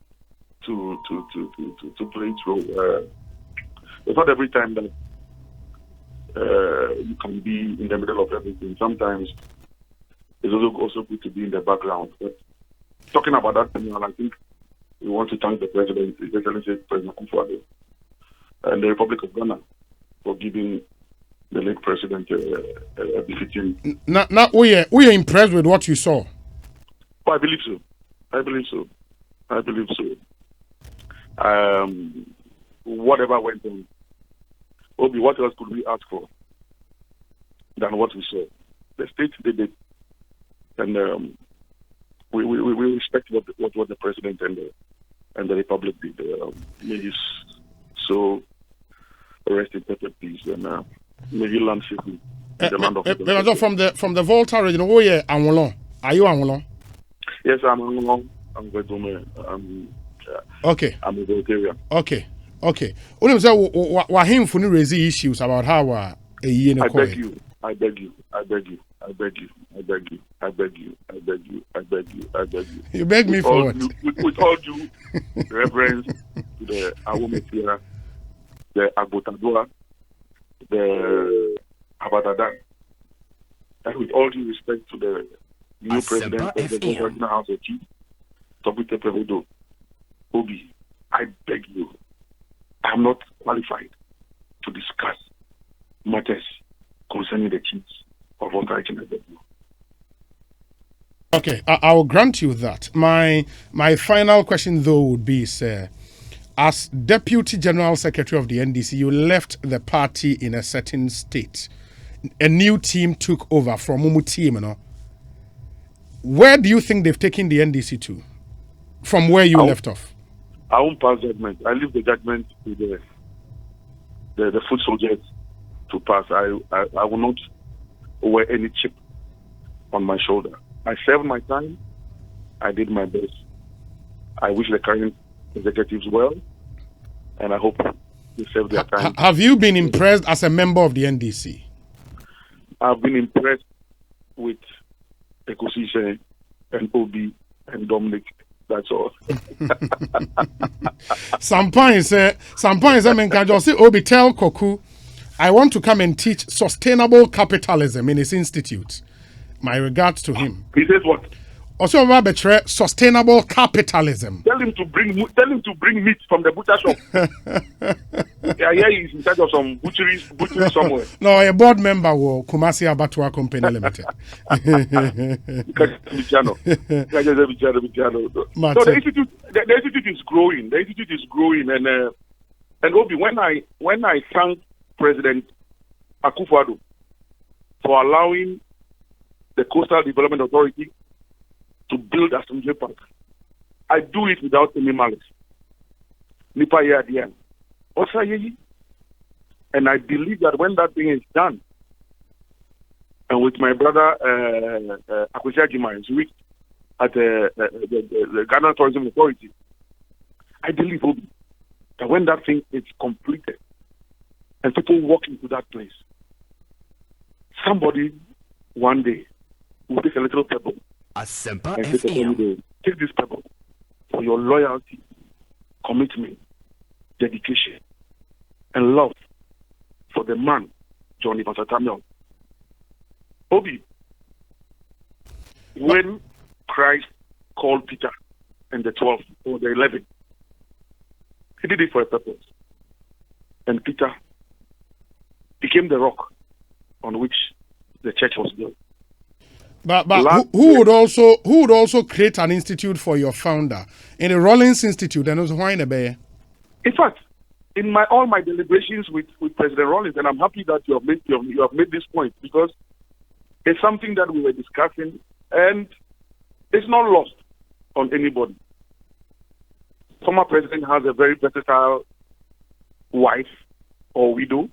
to play its role. It's not every time that you can be in the middle of everything. Sometimes it's also good to be in the background. But talking about that, I think we want to thank the President, His Excellency President Kufuor, and the Republic of Ghana for giving the late President a befitting. Now, we are impressed with what you saw. Oh, I believe so. Whatever went on, Obi, what else could we ask for than what we saw? The state did it, and we respect what the president and the republic did. May his soul rest in perfect peace, and may he land safely in the land of the from the Volta region. Oh yeah, Anwolon. Are you Anwolon? Yes, I'm Anwolon. I'm okay. I'm in the area. Okay. Only say wa him for raise issues about how a year I beg you. You beg me for what? With all due reverence to the Awomefia, the Agbotadua, the Abadada, and with all due respect to the new president of the Congressional House of Chiefs, Tobite Peredo, Obi, I beg you, I'm not qualified to discuss matters concerning the chiefs of Volta. Okay, I will grant you that. My final question, though, would be, sir, as Deputy General Secretary of the NDC, you left the party in a certain state. A new team took over from Mumu team, you know. Where do you think they've taken the NDC to? From where you left off? I won't pass judgment. I leave the judgment to the foot soldiers to pass. I will not wear any chip on my shoulder. I served my time. I did my best. I wish the current executives well, and I hope they serve their time. Have you been impressed as a member of the NDC? I've been impressed with Ekosiisen and Obi and Dominic. That's all. Some points, I mean, can just say Obi tell Koku I want to come and teach sustainable capitalism in his institute. My regards to him. He says what? Also, about sustainable capitalism. Tell him to bring meat from the butcher shop. Yeah, he's in charge of some butchery somewhere. No, a board member will Kumasi Abattoir Company Limited. So the institute is growing. The institute is growing, and Obi, when I thank President Akufo-Addo for allowing the Coastal Development Authority to build a Assembly Park, I do it without any malice. Nipa ye adiyan. Osa ye. And I believe that when that thing is done, and with my brother Akwesi Agyeman at the Ghana Tourism Authority, I believe that when that thing is completed and people walk into that place, somebody one day will take a little pebble Asempa and say, FM. take this pebble for your loyalty, commitment, dedication, and love for the man, Johnny Basatamiel. Obi, when Christ called Peter and the 12 or the 11, he did it for a purpose. And Peter became the rock on which the church was built. But who would also create an institute for your founder in the Rollins Institute and also why in the Bay? In fact, in all my deliberations with President Rollins, and I'm happy that you have made this point, because it's something that we were discussing and it's not lost on anybody. Former president has a very versatile wife or widow,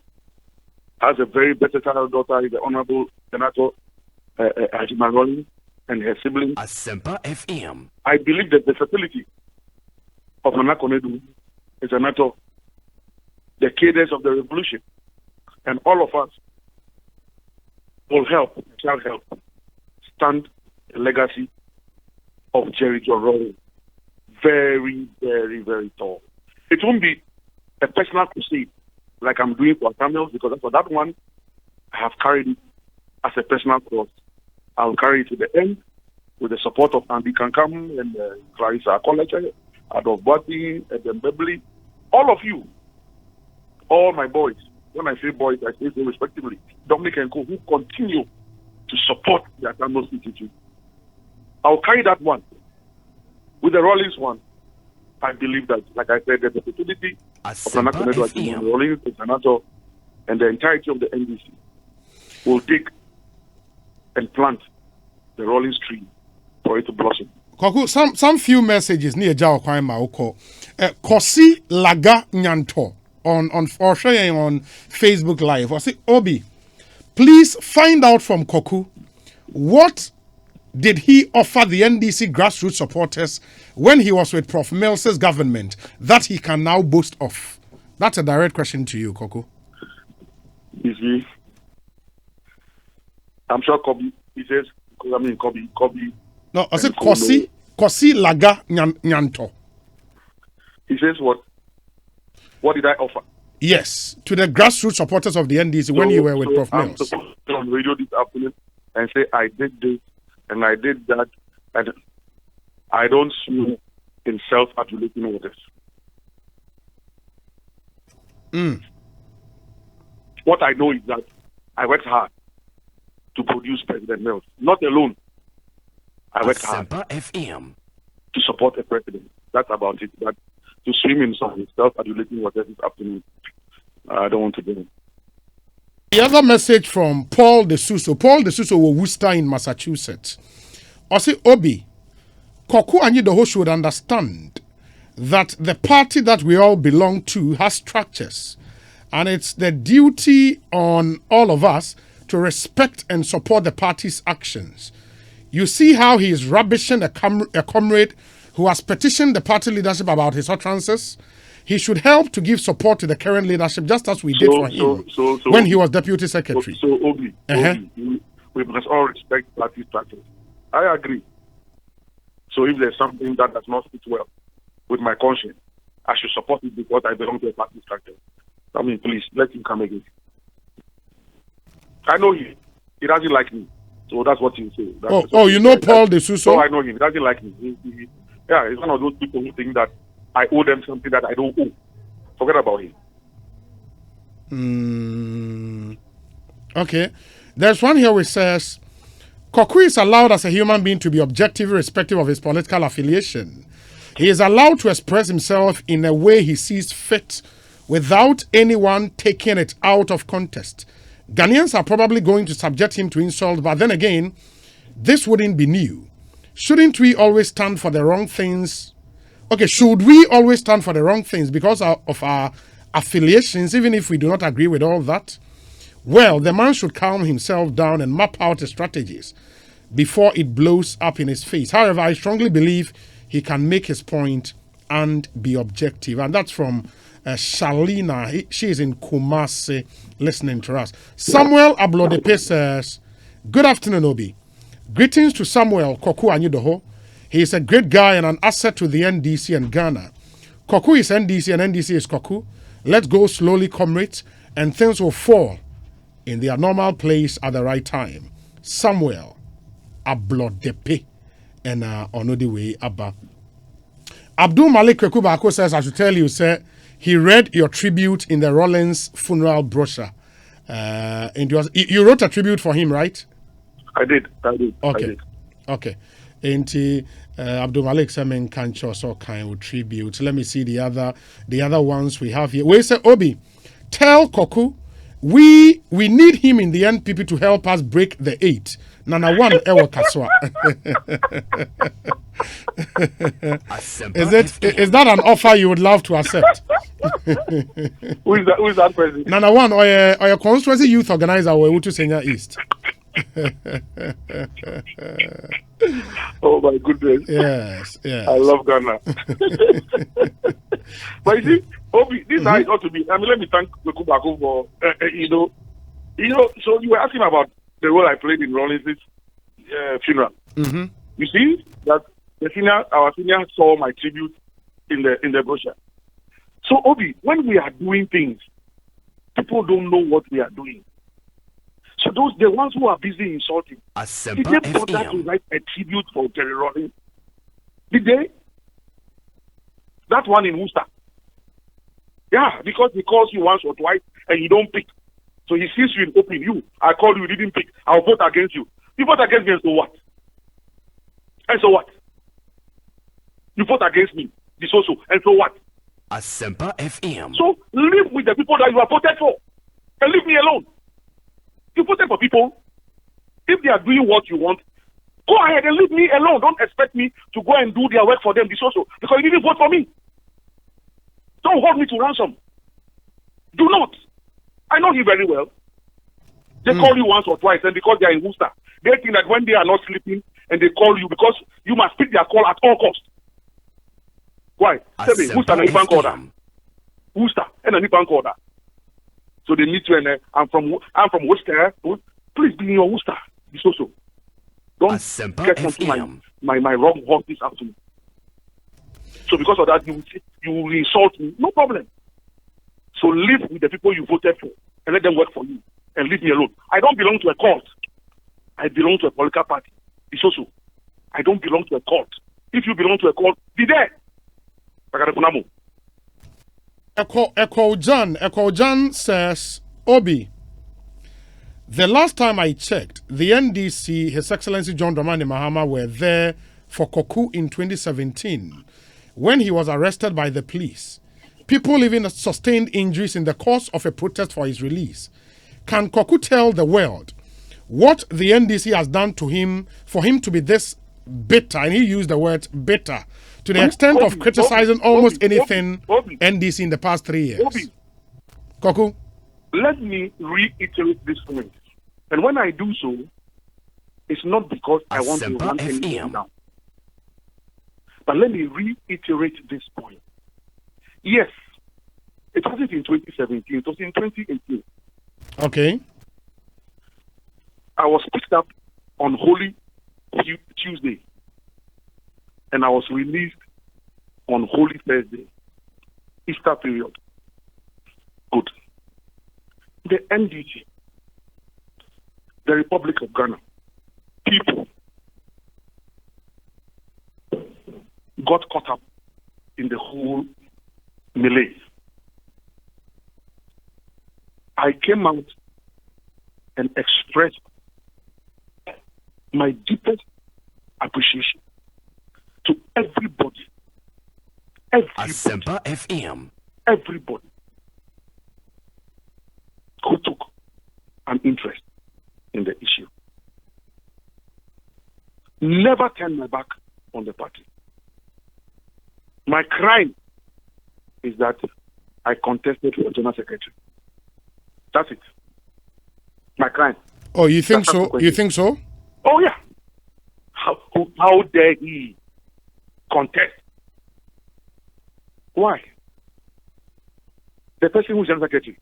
has a very versatile daughter, the Honorable Senator Agyeman Rollins, and her siblings. Asempa FM. I believe that the fertility of Nana Konedu is a matter of the cadence of the revolution, and all of us will shall help stand the legacy of Jerry John Rollins very, very, very tall. It won't be a personal crusade like I'm doing for Samuel, because for that one, I have carried it as a personal cross. I'll carry it to the end with the support of Andy Kankam and Clarissa College, Adolf Bati, Eden Bebley, all of you, all my boys. When I say boys, I say so respectively. Dominic and Co, who continue to support the Atamos Institute. I'll carry that one. With the Rollins one, I believe that, like I said, the opportunity of Nana Konedu Agyeman Rollins, the Senator, and the entirety of the NDC will dig and plant the Rollins tree for it to blossom. Koku, some few messages near Jao Kwaima Oko. Kosi Laga Nyanto on sharing on Facebook Live. I say, Obi, please find out from Koku what did he offer the NDC grassroots supporters when he was with Prof. Mills's government that he can now boast of? That's a direct question to you, Koku. You see, I'm sure Kobe, he says, Kobe. No, I said Kosi Laga Nyanto. He says what? What did I offer? Yes, to the grassroots supporters of the NDC when you were with Prof. Mills. I'm supposed to go on radio this afternoon and say I did this and I did that, and I don't swim in self-adulating waters. What I know is that I worked hard to produce President Mills. Not alone. I worked hard FM. to support a president. That's about it. But to swim in some self-adulating waters this afternoon, I don't want to do it. The other message from Paul De Suso. Paul De Suso was Worcester in Massachusetts. I say, Obi, Koku Anyidoho should understand that the party that we all belong to has structures. And it's the duty on all of us to respect and support the party's actions. You see how he is rubbishing a comrade who has petitioned the party leadership about his utterances. He should help to give support to the current leadership, just as we did for him when he was deputy secretary. So Obi, we must all respect party structures. I agree. So if there's something that does not fit well with my conscience, I should support it because I belong to a party structure. I mean, please, let him come again. I know him. He doesn't like me. So that's what you say. You know Paul de Suso? So I know him. He doesn't like me. He's one of those people who think that I owe them something that I don't owe. Forget about him. Okay. There's one here which says, Koku is allowed as a human being to be objective irrespective of his political affiliation. He is allowed to express himself in a way he sees fit without anyone taking it out of context. Ghanaians are probably going to subject him to insult, but then again, this wouldn't be new. Shouldn't we always stand for the wrong things? Okay, should we always stand for the wrong things because of our affiliations, even if we do not agree with all that? Well, the man should calm himself down and map out the strategies before it blows up in his face. However, I strongly believe he can make his point and be objective. And that's from Shalina. She is in Kumasi listening to us. Samuel Ablodepe says, good afternoon, Obi. Greetings to Samuel Koku Anyidoho. He is a great guy and an asset to the NDC and Ghana. Koku is NDC and NDC is Koku. Let's go slowly, comrades, and things will fall in their normal place at the right time. Samuel Ablodepe and on the way Abba. Abdul Malik Kwekubako says, I should tell you, sir, he read your tribute in the Rollins funeral brochure. And you wrote a tribute for him, right? I did. Okay. And Abdul Malik Semen Kancho so kind of tribute. Let me see the other ones we have here. We say, Obi, tell Koku we need him in the NPP to help us break the 8. Nana one Ewo Kaswa. Is that an offer you would love to accept? Who is that person? Nana one or your constituency youth organizer or Utu Senior East. Oh my goodness. Yes. I love Ghana. But you see, Obi, this how it ought to be. I mean, let me thank Koku for so you were asking about the role I played in Rollins' funeral. Mm-hmm. You see that our senior saw my tribute in the brochure. So Obi, when we are doing things, people don't know what we are doing. So the ones who are busy insulting, did they bother to write a tribute for Jerry Rollins? Did they? That one in Worcester. Yeah, because he calls you once or twice and you don't pick. So he sees you in open. I called you didn't pick. I'll vote against you. You vote against me and so what? And so what? You vote against me. This also. And so what? Asempa FM. So live with the people that you have voted for. And leave me alone. You voted for people. If they are doing what you want, go ahead and leave me alone. Don't expect me to go and do their work for them. This also. Because you didn't vote for me. Don't hold me to ransom. Do not. I know you very well. They call you once or twice, and because they are in Worcester, they think that when they are not sleeping and they call you, because you must pick their call at all costs. Why? Tell me, Worcester and a bank order. Worcester and a bank order. So they meet you and I'm from Worcester. Please be in your Worcester. Be so. Don't get into my wrong horses after me. So because of that, you will insult me. No problem. So live with the people you voted for and let them work for you and leave me alone. I don't belong to a cult. I belong to a political party. It's also. I don't belong to a cult. If you belong to a cult, be there. Eko John says, Obi, the last time I checked, the NDC, His Excellency John Dramani Mahama, were there for Koku in 2017 when he was arrested by the police. People even sustained injuries in the course of a protest for his release. Can Koku tell the world what the NDC has done to him for him to be this bitter, and he used the word bitter, to the extent of criticizing almost anything NDC in the past 3 years? Koku? Let me reiterate this point. And when I do so, it's not because I want to run anything down. But let me reiterate this point. Yes, it wasn't in 2017, it was in 2018. Okay. I was picked up on Holy Tuesday and I was released on Holy Thursday, Easter period. Good. The NDC the Republic of Ghana, people got caught up in the whole melee. I came out and expressed my deepest appreciation to everybody. Asempa FM. Everybody who took an interest in the issue. Never turn my back on the party. My crime is that I contested for General Secretary. That's it. My crime. Oh, you think so? You think so? Oh, yeah. How dare he contest? Why? The person who's General Secretary,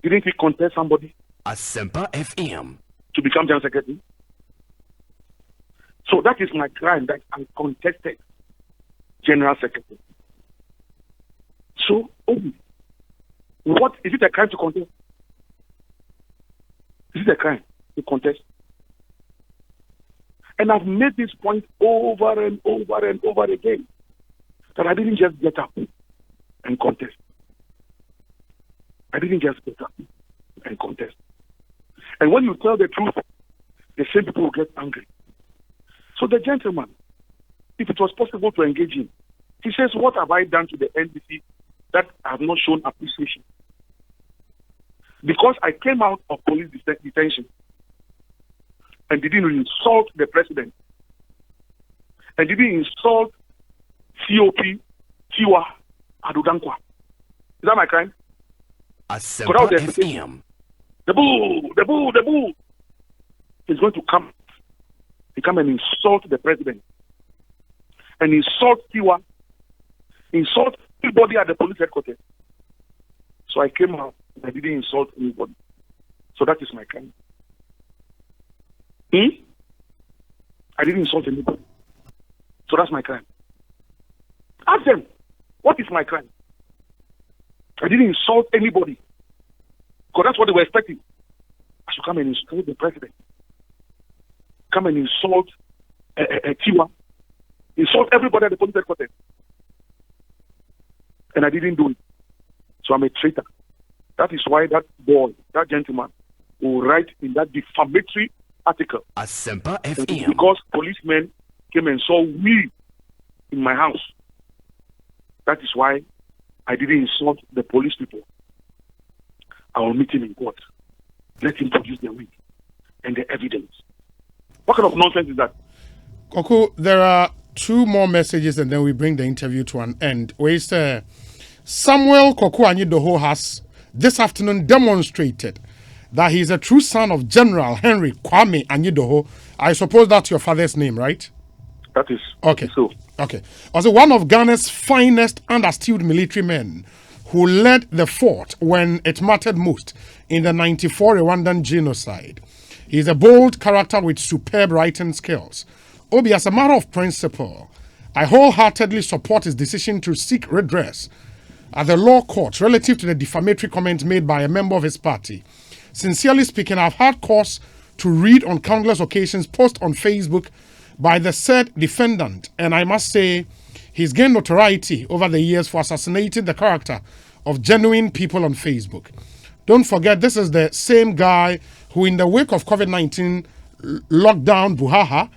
didn't he contest somebody? Asempa FM. To become General Secretary? So that is my crime, that I contested General Secretary. So, what is it a crime to contest? Is it a crime to contest? And I've made this point over and over and over again, that I didn't just get up and contest. I didn't just get up and contest. And when you tell the truth, the same people will get angry. So the gentleman, if it was possible to engage him, he says, what have I done to the NDC that I have not shown appreciation? Because I came out of police detention and didn't insult the president and didn't insult COP, Tiwa, Adudankwa. Is that my crime? Asempa FM. The boo is going to come. He come and insult the president and insult Tiwa, insult everybody at the police headquarters. So I came out and I didn't insult anybody. So that is my crime. I didn't insult anybody. So that's my crime. Ask them, what is my crime? I didn't insult anybody. Because that's what they were expecting. I should come and insult the president. Come and insult Tiwa. Insult everybody at the police headquarters. And I didn't do it. So I'm a traitor. That is why that boy, that gentleman, will write in that defamatory article. Asempa FM. Because policemen came and saw me in my house. That is why I didn't insult the police people. I will meet him in court. Let him produce the witness and the evidence. What kind of nonsense is that? Koku, there are two more messages and then we bring the interview to an end. Where is Samuel Koku Anyidoho has this afternoon demonstrated that he is a true son of General Henry Kwame Anyidoho. I suppose that's your father's name, right? That is. Okay. So. Okay. Also, one of Ghana's finest and astute military men who led the fort when it mattered most in the 94 Rwandan genocide. He is a bold character with superb writing skills. Obi, as a matter of principle, I wholeheartedly support his decision to seek redress at the law court relative to the defamatory comments made by a member of his party. Sincerely speaking, I've had cause to read on countless occasions posts on Facebook by the said defendant, and I must say he's gained notoriety over the years for assassinating the character of genuine people on Facebook. Don't forget, this is the same guy who, in the wake of COVID-19 lockdown Buhaha,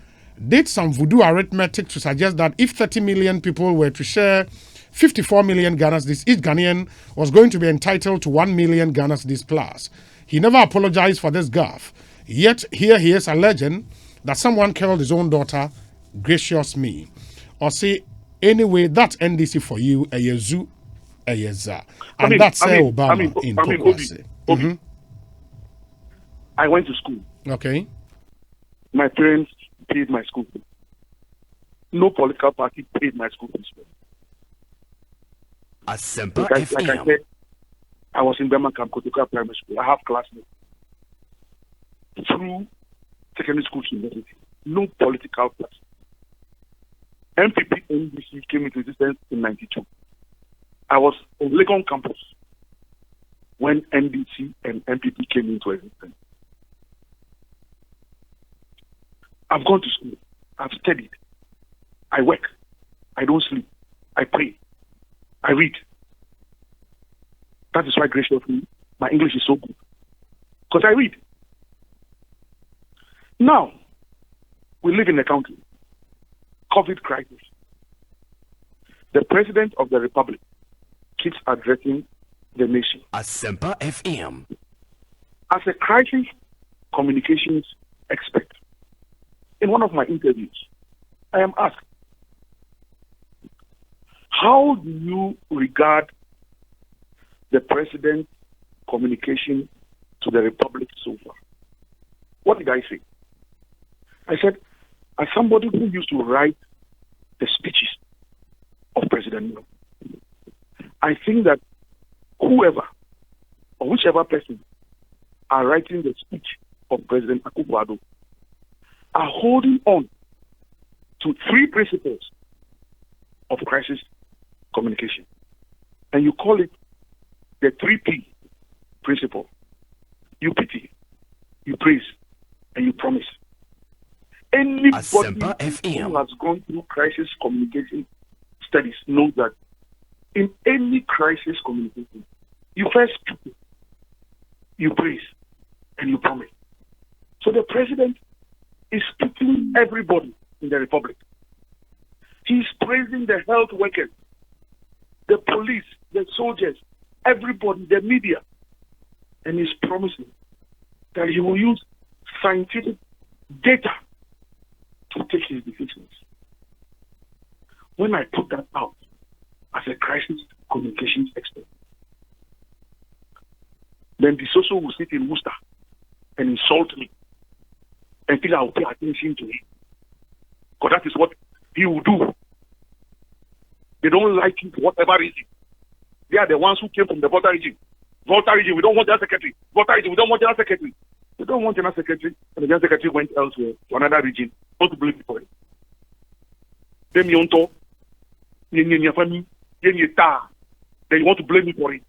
did some voodoo arithmetic to suggest that if 30 million people were to share 54 million Ghana cedis, each Ghanaian was going to be entitled to 1 million Ghana cedis plus. He never apologized for this gaffe. Yet here he is alleging that someone killed his own daughter. Gracious me. Or say, anyway, that's NDC for you, a yezu, a yeza. And that's Obama in Kokwase. I went to school. Okay. My parents paid my school fees. No political party paid my school fees. Asempa Like I FM. said, I was in Birmingham, Kotoka Primary School. I have classmates. Through secondary school to university. No political party. MPP NDC came into existence in 92. I was on Legon campus when NDC and MPP came into existence. I've gone to school. I've studied. I work. I don't sleep. I pray. I read. That is why graciously my English is so good. Because I read. Now, we live in a country. COVID crisis. The President of the Republic keeps addressing the nation. Asempa FM. As a crisis communications expert, in one of my interviews, I am asked, how do you regard the President's communication to the Republic so far? What did I say? I said, as somebody who used to write the speeches of President Trump, I think that whoever or whichever person are writing the speech of President Akufo-Addo are holding on to three principles of crisis communication. And you call it the 3P principle. You pity, you praise, and you promise. Anybody who has gone through crisis communication studies knows that in any crisis communication, you first pity, you praise, and you promise. So the president is pitying everybody in the republic. He's praising the health workers, the police, the soldiers, everybody, the media, and he's promising that he will use scientific data to take his decisions. When I put that out as a crisis communications expert, then the social will sit in Worcester and insult me until I will pay attention to him. Because that is what he will do. They don't like him for whatever reason. They are the ones who came from the Volta region. Volta region, we don't want their secretary. Volta region, we don't want their secretary. We don't want their secretary, and the general secretary went elsewhere to another region. Not to blame me for it. Then you want to blame me for it.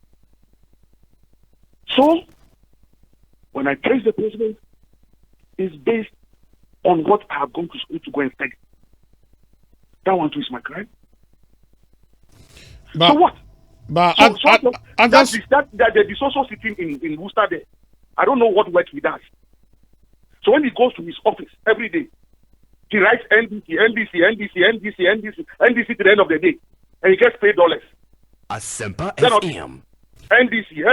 So, when I praise the president, it's based on what I have gone to school to go and study. That one too is my crime. But, so what? But the social sitting in Worcester there. I don't know what work he does. So when he goes to his office every day, he writes NDC to the end of the day, and he gets paid dollars. Asempa FM. NDC.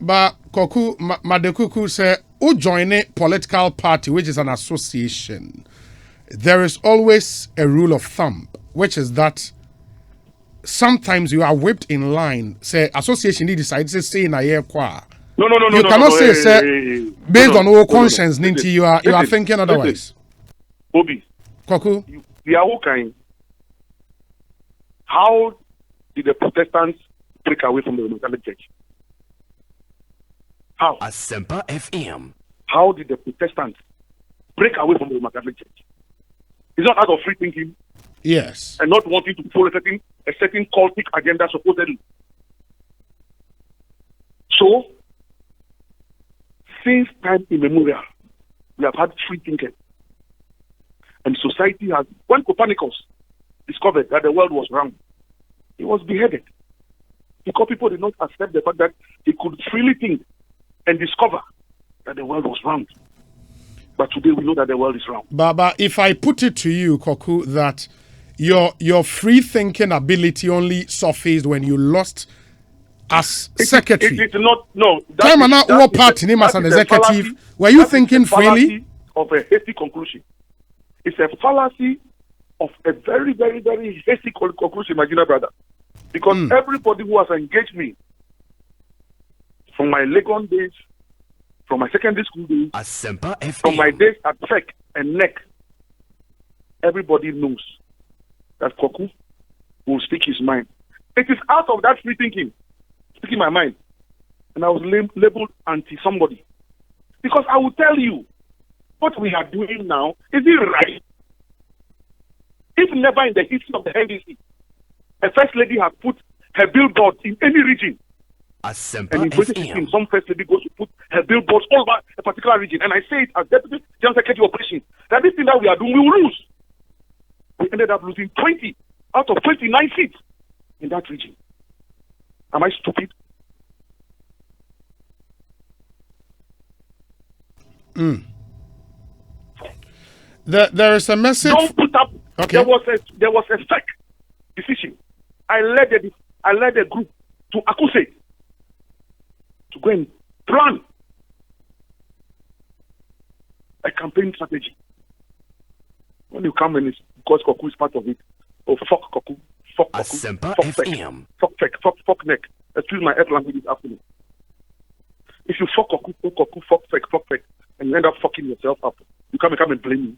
But Koku Madekuku said, who join a political party, which is an association, there is always a rule of thumb, which is that sometimes you are whipped in line. Say association decides to say in a year qua. No. You cannot say based on our conscience, Ninti, you are thinking otherwise. Obi. Koku. The Awokai. How did the Protestants break away from the Roman Catholic Church? How? Asempa FM. How did the Protestants break away from the Roman Catholic Church? It's not out of free thinking. Yes. And not wanting to follow a certain cultic agenda supposedly. So, since time immemorial, we have had free thinking. And society has, when Copernicus discovered that the world was round, he was beheaded. Because people did not accept the fact that he could freely think and discover that the world was round. But today we know that the world is round. But if I put it to you, Koku, that your free thinking ability only surfaced when you lost as secretary. It's not, no. Time and now, party name as an executive. Were you thinking freely? Of a hasty conclusion. It's a fallacy of a very, very, very hasty conclusion, my junior brother. Because everybody who has engaged me from my Legon days, from my secondary school days, from my days at FEC and NEC, everybody knows that Koku will speak his mind. It is out of that free thinking, speaking my mind. And I was labeled anti-somebody. Because I will tell you, what we are doing now, is it right? If never in the history of the NDC, a first lady has put her billboard in any region Asempa And in 2016, FM. some first lady goes to put her billboards all over a particular region. And I say it as Deputy General Secretary of Operations that this thing that we are doing, we will lose. We ended up losing 20 out of 29 seats in that region. Am I stupid? There is a message. Don't put up. Okay. There was a fake decision. I led a group to accusate, to go and plan a campaign strategy. When you come and it's because Koku is part of it, oh fuck Koku, fuck Koku, Asempa fuck fake, FM. fuck fake, fuck neck. Excuse my F language this afternoon. If you fuck Koku, fuck fake, and you end up fucking yourself up, you come and blame me.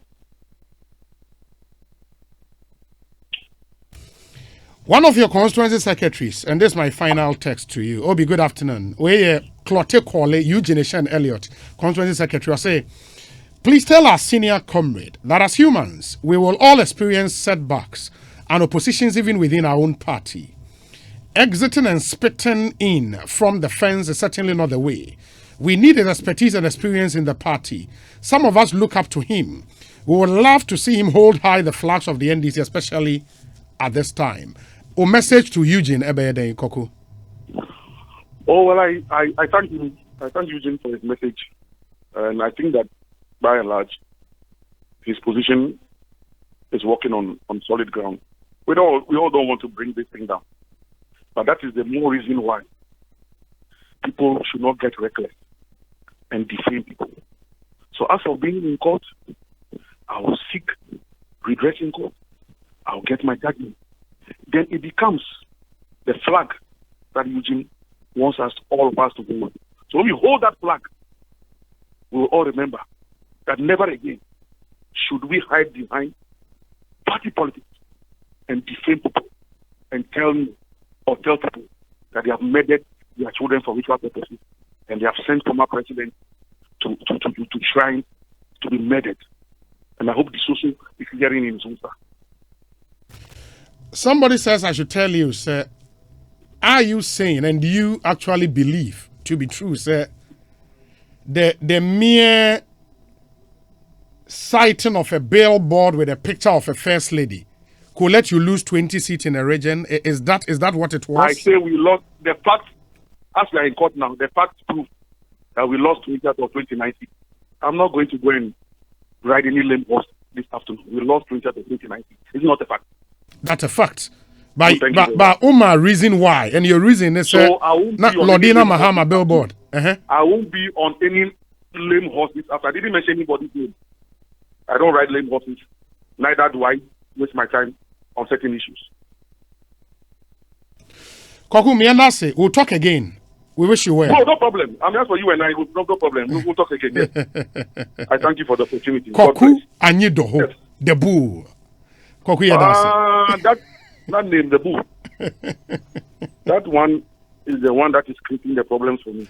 One of your constituency secretaries, and this is my final text to you. Obi, good afternoon. We Clotte Kole, Eugene Shen Elliott, constituency secretary, I say, please tell our senior comrade that as humans, we will all experience setbacks and oppositions even within our own party. Exiting and spitting in from the fence is certainly not the way. We need his expertise and experience in the party. Some of us look up to him. We would love to see him hold high the flags of the NDC, especially at this time. A message to Eugene Ebeyede Koku. Oh well, I thank him. I thank Eugene for his message, and I think that by and large, his position is walking on solid ground. We all don't want to bring this thing down, but that is the more reason why people should not get reckless and defame people. So as for being in court, I will seek redress in court. I'll get my judgment. Then it becomes the flag that Eugene wants all of us to hold. So when we hold that flag, we will all remember that never again should we hide behind party politics and defame people and tell people that they have murdered their children for ritual purposes and they have sent former president to shrine to be murdered. And I hope the social is hearing in his own side. Somebody says I should tell you, sir, are you saying, and do you actually believe to be true, sir, the mere sighting of a billboard with a picture of a first lady could let you lose 20 seats in a region? Is that what it was? I say we lost. The facts, as we are in court now, the facts prove that we lost 20 out of 29 seats. I'm not going to go and ride any lame horse this afternoon. We lost 20 out of 29 seats. It's not a fact. That's a fact. But Umar, reason why, and your reason is not Lordina Mahama billboard. I won't be on any lame horse this after. I didn't mention anybody's name. I don't ride lame horses. Neither do I waste my time on certain issues. Koku Mianase, we'll talk again. We wish you well. No problem. I'm here for you and I. No problem. We'll talk again. Yes. I thank you for the opportunity. Koku Anyidoho, yes. The bull. Koku Yedase. That name, the bull. That one is the one that is creating the problems for me.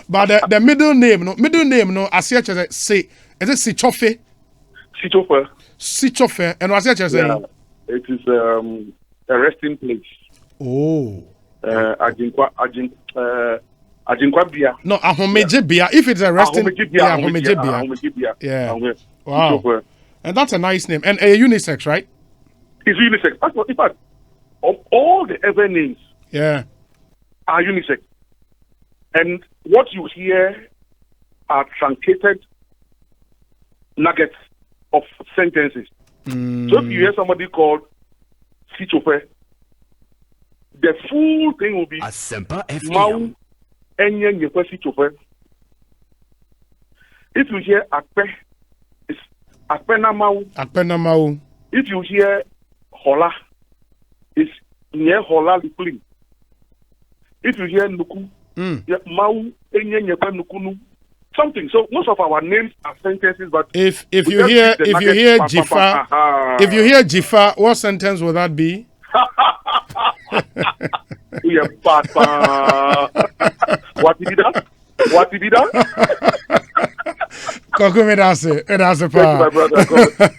But the middle name, no, as you say, is it Sichofe? Sichofe, and what you say? Yeah, it is a resting place. Oh. Ajinkwa Bia. No, Ahomeje Bia. If it's a resting, Ahomeje Bia. Yeah. Wow. And that's a nice name. And a unisex, right? It's unisex. That's what, in fact, of all the ever names, are unisex. And what you hear are truncated nuggets of sentences. So if you hear somebody called Sichofe, the full thing will be Asempa Mau Enye Nyefe Sichofe. If you hear Akpe, it's Akpena Mau. If you hear Hola, it's Nye Hola Lipling. If you hear Nuku, Mau Enye Nyefe Nukunu. Something. So most of our names are sentences, but if you hear Gzifa, what sentence would that be? What did that? Koku me that's it. That's it, Thank you, my brother.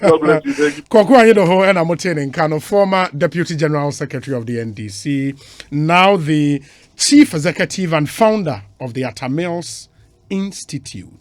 God bless you. Thank you. Koku Anyidoho and Amotene Nkano, former Deputy General Secretary of the NDC, now the Chief Executive and founder of the Atta Mills Institute.